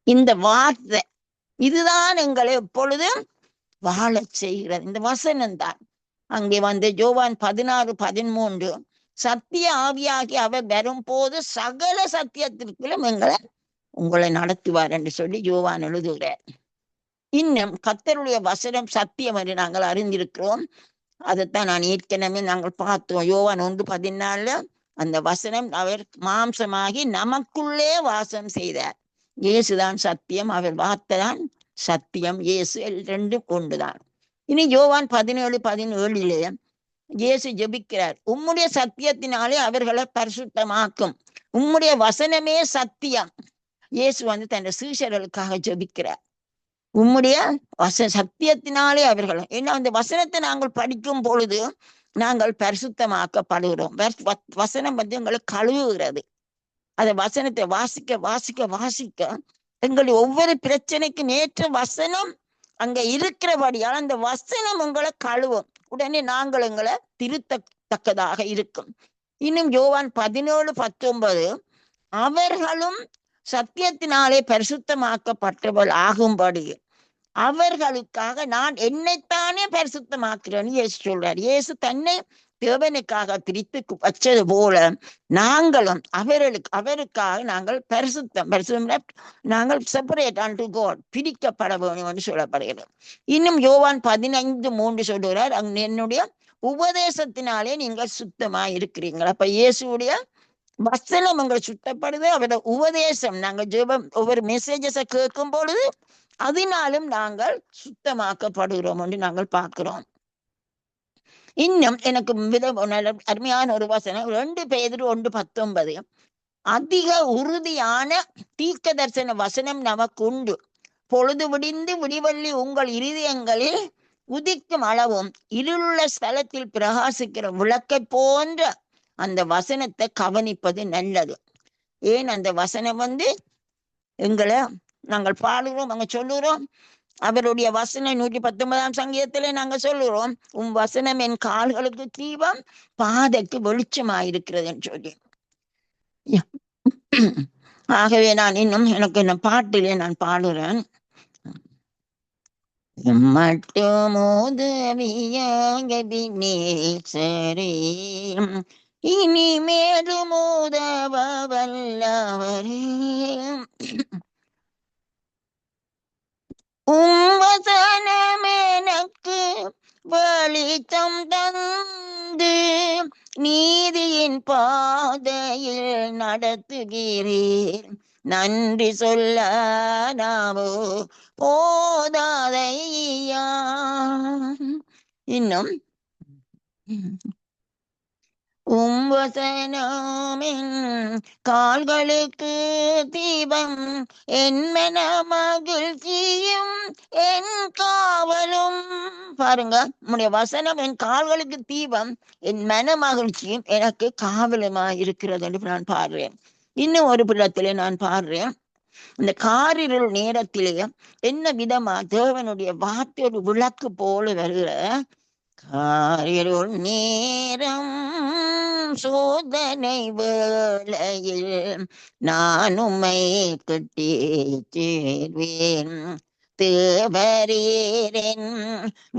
இந்த வார்த்தை இதுதான் எங்களை எப்பொழுதும் வாழ செய்கிறது. இந்த வசனம் தான் அங்கே யோவான் 16:13, சத்திய ஆவியாகி அவர் வரும் போது சகல சத்தியத்திற்குள்ளும் உங்களை நடத்துவார் என்று சொல்லி யோவான் எழுதுகிறார். இன்னும் கர்த்தருடைய வசனம் சத்தியம் என்று நாங்கள் அறிந்திருக்கிறோம். அதைத்தான் நான் ஏற்கனவே நாங்கள் பார்த்தோம். யோவான் 1:14 அந்த வசனம் அவர் மாம்சமாகி நமக்குள்ளே வாசம் செய்தார். இயேசுதான் சத்தியம், அவர் வார்த்தை தான் சத்தியம். இயேசு ரெண்டும் ஒன்றுதான். இனி யோவான் 17:17 இயேசு ஜெபிக்கிறார், உம்முடைய சத்தியத்தினாலே அவர்களை பரிசுத்தமாக்கும், உம்முடைய வசனமே சத்தியம். இயேசு தன் சீஷர்களுக்காக ஜெபிக்கிறார், உம்முடைய சத்தியத்தினாலே அவர்கள். ஏன்னா அந்த வசனத்தை நாங்கள் படிக்கும் பொழுது நாங்கள் பரிசுத்தமாக்கப்படுகிறோம். வசனம் எங்களை கழுவுகிறது. அந்த வசனத்தை வாசிக்க வாசிக்க வாசிக்க எங்களுடைய ஒவ்வொரு பிரச்சனைக்கும் ஏற்ற வசனம் அங்க இருக்கிறபடியால் அந்த வசனம் உங்களை கழுவும். உடனே நாங்கள் எங்களை திருத்தத்தக்கதாக இருக்கும். இன்னும் யோவான் 17:19 அவர்களும் சத்தியத்தினாலே பரிசுத்தமாக்கப்பட்டவள் ஆகும்படி அவர்களுக்காக நான் என்னைத்தானே பரிசுத்தமாக்குறேன்னு இயேசு சொல்றார். இயேசு தன்னை தேவனுக்காக பிரித்து வச்சது போல நாங்களும் அவருக்காக நாங்கள் பரிசுத்தம் நாங்கள் செப்பரேட் அன்டு காட், பிரிக்கப்பட வேண்டும் என்று சொல்லப்படுகிறது. இன்னும் யோவான் 15:3 சொல்லுகிறார், என்னுடைய உபதேசத்தினாலே நீங்கள் சுத்தமாய் இருக்கிறீங்களா. அப்ப இயேசுடைய வசனம் உங்களை சுத்தப்படுது, அவரோட உபதேசம் நாங்கள் ஜெபம் ஒவ்வொரு மெசேஜஸை கேட்கும் பொழுது அதனாலும் நாங்கள் சுத்தமாக்கப்படுகிறோம் என்று நாங்கள் பார்க்கிறோம். இன்னும் எனக்கு அருமையான ஒரு வசனம் 2 பேதுரு 1:19 அதிக உறுதியான தீர்க்க தரிசன வசனம் நமக்கு உண்டு. பொழுது விடிந்து விடிவள்ளி உங்கள் இருதயங்களில் உதிக்கும் அளவும் இருளுள்ள ஸ்தலத்தில் பிரகாசிக்கிற விளக்கை போன்ற அந்த வசனத்தை கவனிப்பது நல்லது. ஏன் அந்த வசனம் எங்களை நாங்கள் பாடுகிறோம், அங்க சொல்லுகிறோம். அவருடைய வசனம் 119ஆம் சங்கீதத்திலே நாங்க சொல்லுறோம், உன் வசனம் என் கால்களுக்கு தீபம், பாதைக்கு வெளிச்சமாயிருக்கிறதுன்னு சொல்லி. ஆகவே நான் இன்னும் எனக்கு என்ன பாட்டிலே நான் பாடுறேன். மட்டும் உதவியாகி நேசரே, இனிமேலும் உதவ வல்லவரே, வசனம் எனக்கு வெளிச்சம் தந்து நீதியின் பாதையில் நடத்துகிறீர். நன்றி சொல்ல நாமோ போதாதையா. இன்னும் வசனமின் கால்களுக்கு தீபம், என் மன மகிழ்ச்சியும் என் காவலும். பாருங்க, உம்முடைய வசனம் என் கால்களுக்கு தீபம், என் மன மகிழ்ச்சியும் எனக்கு காவலுமா இருக்கிறது என்று நான் பாடுறேன். இன்னும் ஒரு புறத்திலே நான் பாடுறேன், இந்த காரிருள் நேரத்திலே என்ன விதமா தேவனுடைய வார்த்தை ஒரு விளக்கு போல வருகிற காரிருள் நேரம் சோதனை வேளையில் நான் உம்மை கட்டி சேர்வேன். தேவரீரின்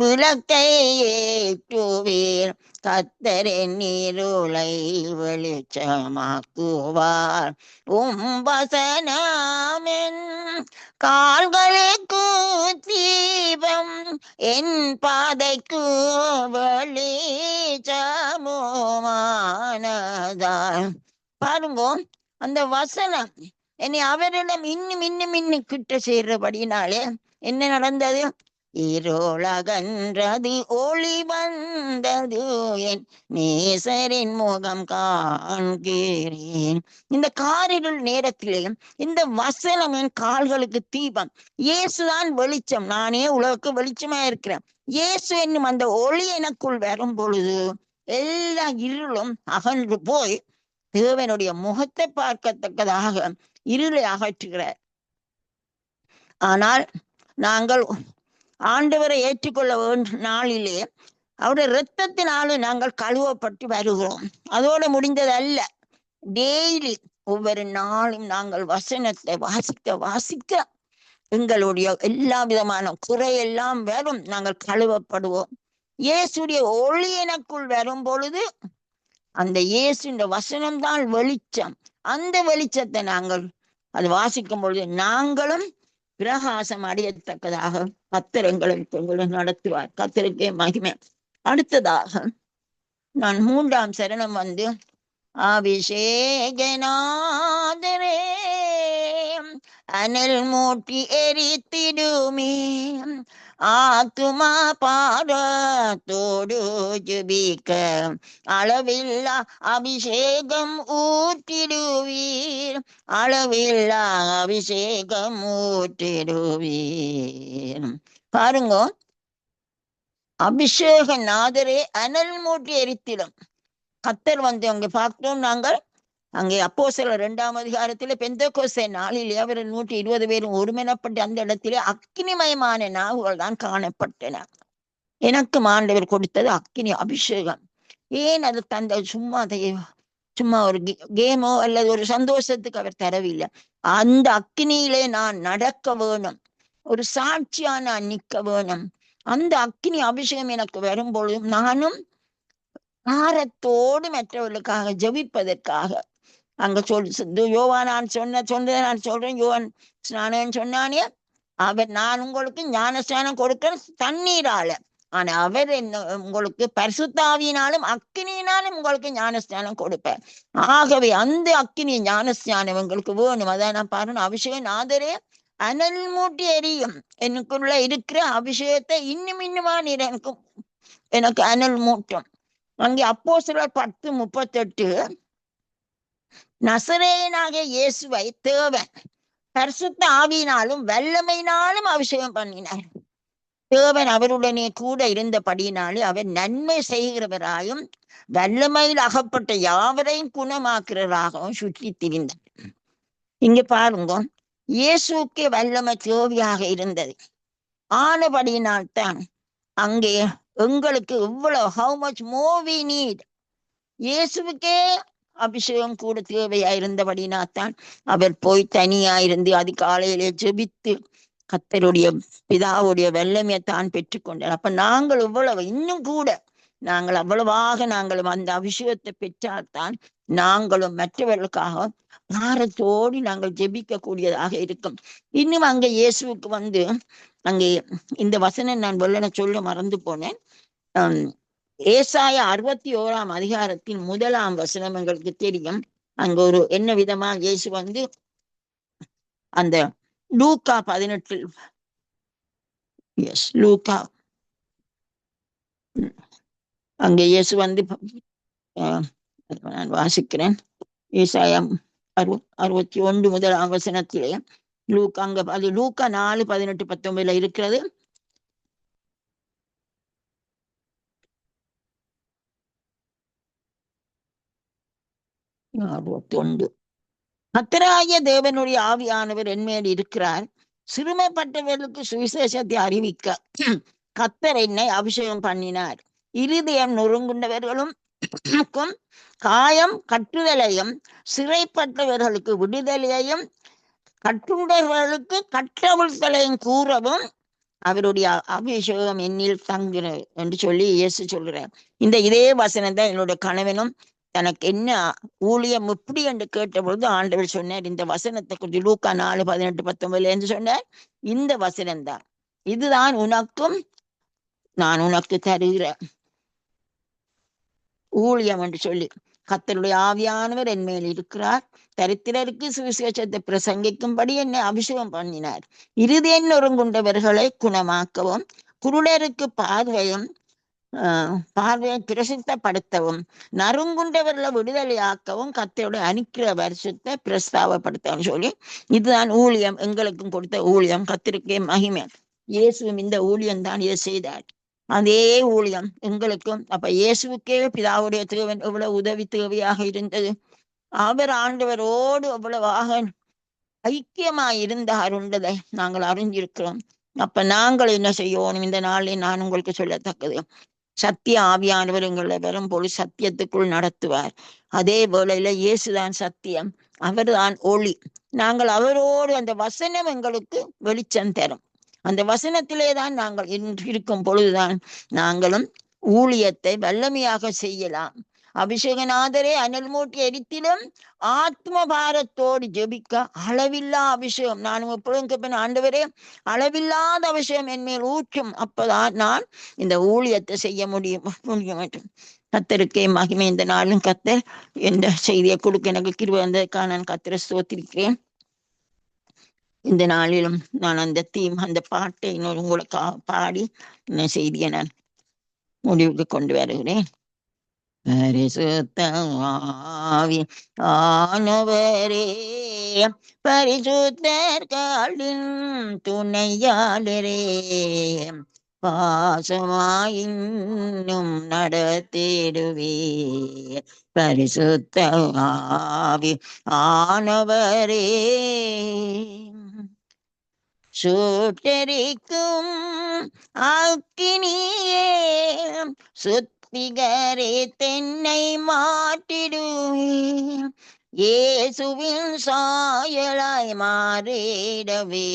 விளக்கை ஏற்றுவீர், கத்தரின் இருளை வெளிச்சமாக்குவார். வசனமென் கால்களுக்கு தீபம், என் பாதைக்கு வெளிச்சமுமானதால். பாருங்க, அந்த வசனம் என்னை அவரிடம் இன்னும் இன்னும் இன்னும் கிட்ட சேர்றபடினாலே என்ன நடந்தது? இருளகன்றது, ஒளி வந்தது, என் நேசரின் முகம் காண்கிறேன். இந்த காரிருள் நேரத்திலே இந்த வசனம் என் கால்களுக்கு தீபம். இயேசுதான் வெளிச்சம், நானே உலகுக்கு வெளிச்சமா இருக்கிறேன். இயேசு என்னும் அந்த ஒளி எனக்குள் வரும் பொழுது எல்லா இருளும் அகன்று போய் தேவனுடைய முகத்தை பார்க்கத்தக்கதாக இருளை அகற்றுகிறார். ஆனால் நாங்கள் ஆண்டவரை ஏற்றுக்கொள்ள வேண்டிய நாளிலே அவருடைய இரத்தத்தினாலும் நாங்கள் கழுவப்பட்டு வருகிறோம். அதோடு முடிந்தது அல்ல. டெய்லி ஒவ்வொரு நாளும் நாங்கள் வசனத்தை வாசிக்க வாசிக்க எங்களுடைய எல்லா விதமான குறையெல்லாம் வரும், நாங்கள் கழுவப்படுவோம். இயேசுடைய ஒளி எனக்குள் வரும் பொழுது அந்த இயேசுடைய வசனம்தான் வெளிச்சம். அந்த வெளிச்சத்தை நாங்கள் அது வாசிக்கும் பொழுது நாங்களும் பிரகாசம் அடையத்தக்கதாக கர்த்தர் எங்களை நடத்துவார். கர்த்தருக்கே மகிமை. அடுத்ததாக நான் 3ஆம் சரணம் வந்து, அபிஷேகநாதரே அனல் மூட்டி எரித்திடுமே, ஆத்துமா பாரத்தோடு ஜெபிக்க அளவில்லா அபிஷேகம் ஊற்றிடுவீர், அளவில்லா அபிஷேகம் ஊற்றிடுவீர். பாருங்க, அபிஷேகநாதரே அனல் மூட்டி எரித்திடும். கர்த்தர் வந்து அங்கே பார்க்கிறோம் நாங்கள், அங்கே அப்போஸ்தலர் 2ஆம் அதிகாரத்திலே பெந்தெகோஸ்தே நாளிலே அவர் 120 பேரும் ஒருமனப்பட்டு அந்த இடத்திலே அக்கினிமயமான நாவுகள் தான் காணப்பட்டன. எனக்கு ஆண்டவர் கொடுத்தது அக்கினி அபிஷேகம். ஏன் அது தந்த சும்மா ஒரு கேமோ அல்லது ஒரு சந்தோஷத்துக்கு அவர் தரவில்லை. அந்த அக்கினியிலே நான் நடக்க வேணும், ஒரு சாட்சியா நான் நிற்க வேணும். அந்த அக்கினி அபிஷேகம் எனக்கு வரும்பொழுதும் நானும் பாரத்தோடு மற்றவர்களுக்காக ஜெபிப்பதற்காக அங்க யோவான் நான் நான் சொல்றேன், யோவான் ஸ்நானம் சொன்னானே, அவர் நான் உங்களுக்கு ஞானஸ்நானம் கொடுக்கிறேன் தண்ணீரால, ஆனா அவர் என்ன உங்களுக்கு பரிசுத்தாவியினாலும் அக்கினியினாலும் உங்களுக்கு ஞானஸ்நானம் கொடுப்பார். ஆகவே அந்த அக்கினி ஞானஸ்நானம் எங்களுக்கு வேணும். அதான் நான் பாருங்க, அபிஷேகநாதரே அனல் மூட்டி எரியும். எனக்குள்ள இருக்கிற அபிஷேகத்தை இன்னும் இன்னுமா நீர் எனக்கு அனல் மூட்டும். அங்கே அப்போஸ்தலர் 10:38, நசரேயனாகிய இயேசுவை தேவன் பரிசுத்த ஆவியினாலும் வல்லமையினாலும் அபிஷேகம் பண்ணினார். தேவன் அவருடனே கூட இருந்தபடியினாலே அவர் நன்மை செய்கிறவராயும் வல்லமையில் அகப்பட்ட யாவரையும் குணமாக்குறவராகவும் சுற்றி திரிந்தார். இங்க பாருங்க, இயேசுக்கே வல்லமை தேவையாக இருந்தது. ஆனபடியினால்தான் அங்கே எங்களுக்கு எவ்வளவு how much more we need, இயேசுவுக்கே அபிஷேகம் கூட தேவையா இருந்தபடினாத்தான் அவர் போய் தனியாயிருந்து அதிகாலையிலே ஜெபித்து கர்த்தருடைய பிதாவுடைய வல்லமையை தான் பெற்றுக்கொண்டார். அப்ப நாங்கள் இவ்வளவு இன்னும் கூட நாங்கள் அவ்வளவாக நாங்களும் அந்த அபிஷேகத்தை பெற்றால்தான் நாங்களும் மற்றவர்களுக்காக பாரத்தோடு நாங்கள் ஜெபிக்க கூடியதாக இருக்கும். இன்னும் அங்க இயேசுவுக்கு வந்து அங்கே இந்த வசனம் நான் வெள்ளன சொல்ல மறந்து போனேன். ஏசாயா 61ஆம் அதிகாரத்தின் 1ஆம் வசனம் எங்களுக்கு தெரியும். அங்க ஒரு என்ன விதமா இயேசு வந்து அந்த லூக்கா 18 லூக்கா அங்க இயேசு வந்து நான் வாசிக்கிறேன். ஏசாயம் 61 முதலாம் வசனத்திலே லூக்கா, அங்க அது லூக்கா 4:18-19 இருக்கிறது. கர்த்தராகிய தேவனுடைய ஆவியானவர் என்மேல் இருக்கிறார், சிறுமைப்பட்டவர்களுக்கு சுவிசேஷத்தை அறிவிக்க கர்த்தர் என்னை அபிஷேகம் பண்ணினார். இருதயம் நொறுங்குண்டவர்களும் காயம் கட்டுதலையும், சிறைப்பட்டவர்களுக்கு விடுதலையையும், கட்டுண்டவர்களுக்கு கட்டவிழ்த்தலையும் கூறவும் அவருடைய அபிஷேகம் என்னில் தங்குகிறது என்று சொல்லி இயேசு சொல்கிறார். இதே வசனம் தான் என்னுடைய கணவனும் தனக்கு என்ன ஊழியம் எப்படி என்று கேட்ட பொழுது ஆண்டவர் சொன்னார், இந்த வசனத்தை கொஞ்சம் லூக்கா 4:18-19 என்று சொன்னார். இந்த வசனம் தான், இதுதான் உனக்கும் நான் உனக்கு தருகிற ஊழியம் என்று சொல்லி, கர்த்தருடைய ஆவியானவர் என் மேல் இருக்கிறார், தரித்திரருக்கு சுவிசேஷத்தை பிரசங்கிக்கும்படி என்னை அபிஷேகம் பண்ணினார், இருதயம் நொறுங்குண்டவர்களை குணமாக்கவும், குருடருக்கு பார்வையை பிரசித்தப்படுத்தவும், நறுங்குண்டவர்களை விடுதலையாக்கவும், கர்த்தருடைய அனுக்கிற வருஷத்தை பிரஸ்தாவப்படுத்தவும் சொல்லி, இதுதான் ஊழியம், எங்களுக்கும் கொடுத்த ஊழியம். கர்த்தருக்கே மகிமை. இயேசுவும் இந்த ஊழியம் தான் இதை செய்தார், அதே ஊழியம் எங்களுக்கும். அப்ப இயேசுக்கே பிதாவுடைய தேவன் எவ்வளவு உதவி தேவையாக இருந்தது. அவர் ஆண்டவரோடு எவ்வளவாக ஐக்கியமாய் இருந்தார் என்றதை நாங்கள் அறிஞ்சிருக்கிறோம். அப்ப நாங்கள் என்ன செய்யணும்? இந்த நாளில் நான் உங்களுக்கு சொல்லத்தக்கது, சத்திய ஆவியானவர் எங்களை வரும்போது சத்தியத்துக்குள் நடத்துவார். அதே வேளையில இயேசுதான் சத்தியம், அவர்தான் ஒளி. நாங்கள் அவரோடு, அந்த வசனம் எங்களுக்கு வெளிச்சம் தரும். அந்த வசனத்திலே தான் நாங்கள் இருக்கும் பொழுதுதான் நாங்களும் ஊழியத்தை வல்லமையாக செய்யலாம். அபிஷேகநாதரே அனல் மூட்டி எரித்திலும் ஆத்ம பாரத்தோடு ஜெபிக்க அளவில்லா அபிஷேகம். நான் எப்பொழுதும் கேட்பேன், ஆண்டவரே அளவில்லாத அபிஷேகம் என் மேல் ஊற்றும், அப்பதான் நான் இந்த ஊழியத்தை செய்ய முடியும். கர்த்தருக்கே மகிமை. இந்த நாளும் கர்த்தர் எந்த செய்தியை கொடுக்க எனக்கு கிருபை வந்ததுக்காக நான் கர்த்தரை ஸ்தோத்திரிக்கிறேன். இந்த நாளிலும் நான் அந்த பாட்டை இன்னொரு உங்களுக்கு பாடி இந்த செய்தியை நான் முடிவுக்கு கொண்டு வருகிறேன். பரிசுத்த ஆவி ஆனவரே, பரிசுத்தர்களின் துணையாளரே, பாசமாயின்னும் நடத்திடுவீர். பரிசுத்த ஆவி ஆனவரே, சுட்டரிக்கும் அக்கினியே, சுத்திகரே தென்னை மாற்றிடுவேன், இயேசுவின் சாயலாய் மாறிடவே,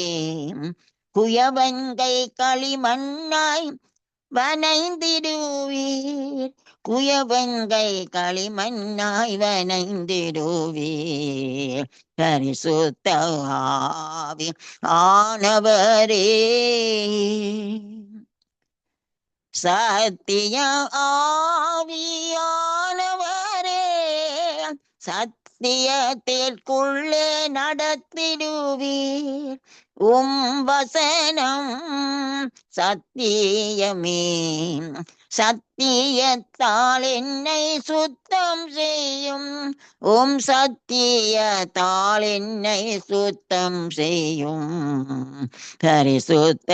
குயவன்கை களிமண்ணாய் வனைந்திடுவீர், குயவன்கை களிமண்ணாய் வனைந்திடுவீர். பரிசுத்த ஆவி ஆனவரே, சத்திய ஆவியானவரே, சத்தியத்திற்குள்ளே நடத்திடுவீர், வசனம் சத்தியமே, சத்தியத்தால் என்னை சுத்தம் செய்யும், சத்தியத்தால் என்னை சுத்தம் செய்யும். பரிசுத்த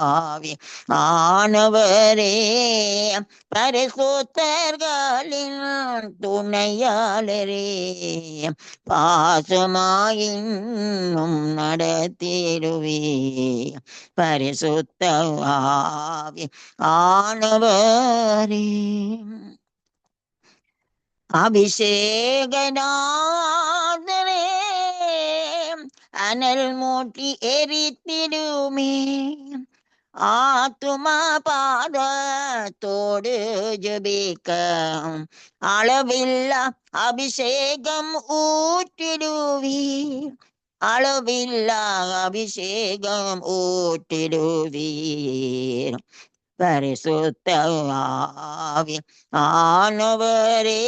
ஆவி ஆனவரே, பரிசுத்தர்களின் துணையாளரே, பாசமாயின்னும் நடத்திடுவே. பரிசுத்த ஆவி ஆனவரே, அபிஷேகநாதரே, அனல் மூட்டி எரித்திடுமே, ஆத்துமா பாதத்தோடு ஜெபிக்க அளவில்லா அபிஷேகம் ஊற்றிடுவீர், அளவில்லா அபிஷேகம் ஊற்றிடுவீர். பரிசுத்த ஆவி ஆனவரே,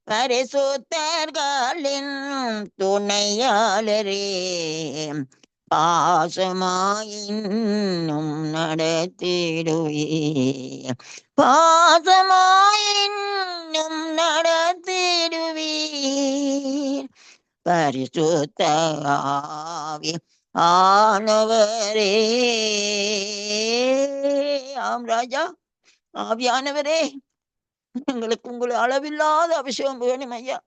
பரிசுத்தர்களின் துணையாளரே, பாசமாயின்னும் நடத்திடுவீர், பாசமாயின்னும் நடத்திடுவீர். பரிசுத்த ஆவி ஆனவரே, ஆம் ராஜா, ஆவியானவரே, எங்களுக்கு உங்களை அளவில்லாத அபிஷேகம் வேணும் ஐயா.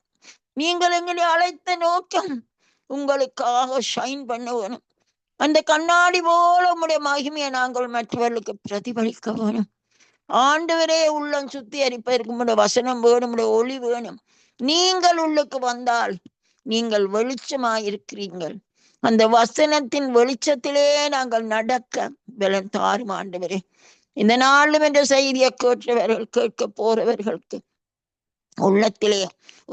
நீங்கள் எங்களை அழைத்த நோக்கம் உங்களுக்காக ஷைன் பண்ண வேணும். அந்த கண்ணாடி போல உங்களுடைய மகிமையை நாங்கள் மற்றவர்களுக்கு பிரதிபலிக்க வேணும். ஆண்டவரே, உள்ளம் சுத்திகரிப்பதற்கு உங்களுடைய வசனம் வேணும், உங்களுடைய ஒளி வேணும். நீங்கள் உள்ளுக்கு வந்தால் நீங்கள் வெளிச்சமாயிருக்கிறீர்கள். அந்த வசனத்தின் வெளிச்சத்திலே நாங்கள் நடக்க பலன் தாரும் ஆண்டவரே. இந்த நாளும் என்ற செய்தியை கேட்டவர்கள், கேட்க போறவர்களுக்கு உள்ளத்திலே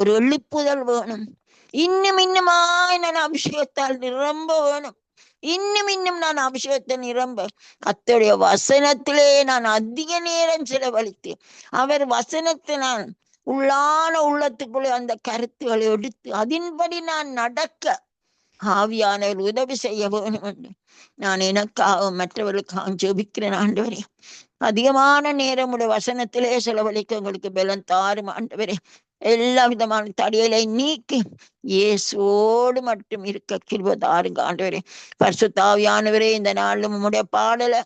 ஒரு எழுப்புதல் வேணும். இன்னும் இன்னுமாய் நான் அபிஷேகத்தால் நிரம்ப வேணும். இன்னும் நான் அபிஷேகத்தை நிரம்ப கர்த்தருடைய வசனத்திலே நான் அதிக நேரம் செலவழித்து அவர் வசனத்தை நான் உள்ளான உள்ளத்துக்குள்ளே அந்த கருத்துக்களை எடுத்து அதன்படி நான் நடக்க ஆவியானவர் உதவி செய்ய வேணும் என்று நான் எனக்காக மற்றவர்களுக்காக ஜெபிக்கிறேன் ஆண்டவரே. அதிகமான நேரம் உடைய வசனத்திலே செலவழிக்க உங்களுக்கு பலன் தாரும் ஆண்டவரே. எல்லா விதமான தடைகளை நீக்கி இயேசுவோடு மட்டும் இருக்க கிருபை தாருங்க ஆண்டவரே. பரிசுத்த ஆவியானவரே, இந்த நாளும் உம்முடைய பாடலை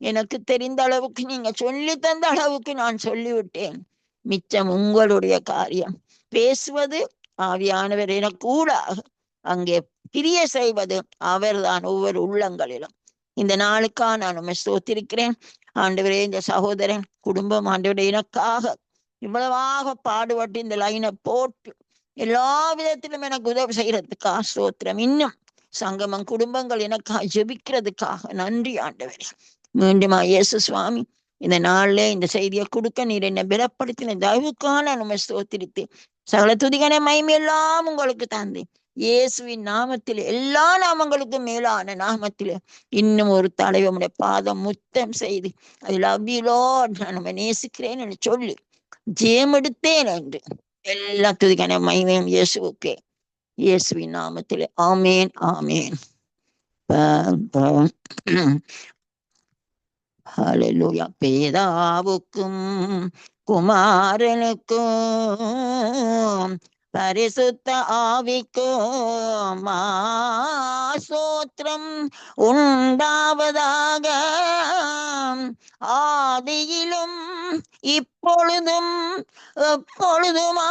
எனக்கு தெரிந்த அளவுக்கு நீங்க சொல்லி தந்த அளவுக்கு நான் சொல்லிவிட்டேன். மிச்சம் உங்களுடைய காரியம். பேசுவது ஆவியானவர் என கூடாக அங்கே பிரிய செய்வது அவர்தான் ஒவ்வொரு உள்ளங்களிலும். இந்த நாளுக்காக நான் உண்மை ஸ்தோத்திருக்கிறேன் ஆண்டவரே. இந்த சகோதரன் குடும்பம் ஆண்டவரே எனக்காக இவ்வளவாக பாடுபட்டு இந்த லைனை போட்டு எல்லா விதத்திலும் எனக்கு உதவி செய்யறதுக்காக ஸ்தோத்திரம். இன்னும் சங்கமம் குடும்பங்கள் எனக்காக ஜெபிக்கிறதுக்காக நன்றி ஆண்டவரே. மீண்டுமா இயேசு சுவாமி, இந்த நாள்ல இந்த செய்தியை கொடுக்க நீர் என்னை பலப்படுத்தின தயவுக்கான நம்ம ஸ்தோத்திரித்து சகல துதிகன மகிமையெல்லாம் உங்களுக்கு தந்தேன். இயேசுவின் நாமத்தில், எல்லா நாமங்களுக்கும் மேலான நாமத்தில இன்னும் ஒரு தலைவனுடைய பாதம் முத்தம் செய்து ஐ லவ் யூ லார்ட், நான் நம்ம நேசிக்கிறேன் என்று சொல்லி ஜெயம் எடுத்தேன் என்று எல்லா துதிக்கான மகிமையும் இயேசுவுக்கே. இயேசுவின் நாமத்திலே ஆமேன், ஆமேன். ஹல்லேலூயா. பிதாவுக்கும் குமாரனுக்கும் பரிசுத்த ஆவிக்கும் ஸ்தோத்திரம் உண்டாவதாக, ஆதியிலும் இப்பொழுதும் எப்பொழுதுமான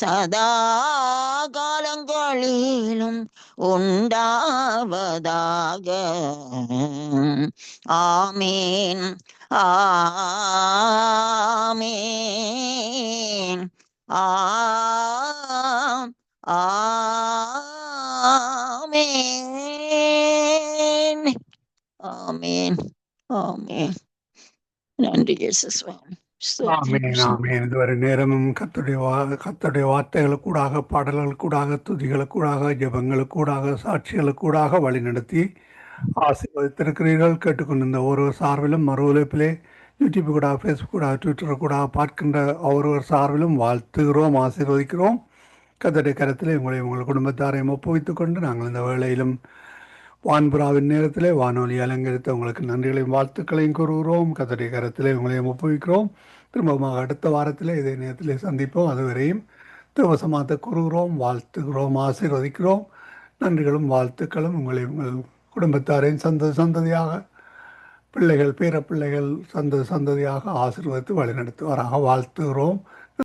சதா காலங்களிலும் உண்டாவதாக. ஆமேன், ஆமேன், ஆமேன், ஆமேன், ஆமேன். நன்றி இயேசு சுவாமி. ஆமேன், ஆமேன். இதுவரை நேரமும் கர்த்தருடைய வார்த்தைகளுக்கூடாக, பாடல்களுக்கூடாக, துதிகளுக்கூடாக, ஜெபங்களுக்கூடாக, சாட்சிகளுக்கூடாக வழிநடத்தி ஆசீர்வதித்திருக்கிறீர்கள். கேட்டுக்கொண்டிருந்த ஒருவர் சார்பிலும் மறு உழைப்பிலே யூடியூப் கூடாக, ஃபேஸ்புக் கூடாக, ட்விட்டர் கூடாக பார்க்கின்ற ஒருவர் சார்பிலும் வாழ்த்துகிறோம், ஆசீர்வதிக்கிறோம். கர்த்தருடைய கரத்திலே உங்கள் குடும்பத்தாரையும் ஒப்புவித்துக் கொண்டு நாங்கள் இந்த வேளையிலும் வான்புறாவின் நேரத்திலே வானொலி அலங்கரித்த உங்களுக்கு நன்றிகளையும் வாழ்த்துக்களையும் கூறுகிறோம். கர்த்தருடைய கரத்திலே உங்களையும் ஒப்புவிக்கிறோம். திரும்பமாக அடுத்த வாரத்திலே இதே நேரத்திலே சந்திப்போம். அதுவரையும் தேவசமாத்த கூறுகிறோம், வாழ்த்துகிறோம், ஆசீர்வதிக்கிறோம். நன்றிகளும் வாழ்த்துக்களும் உங்களை உங்கள் குடும்பத்தாரையும் சந்ததியாக, பிள்ளைகள், பேர பிள்ளைகள் சந்ததியாக ஆசீர்வதித்து வழிநடத்துவாராக வாழ்த்துகிறோம்.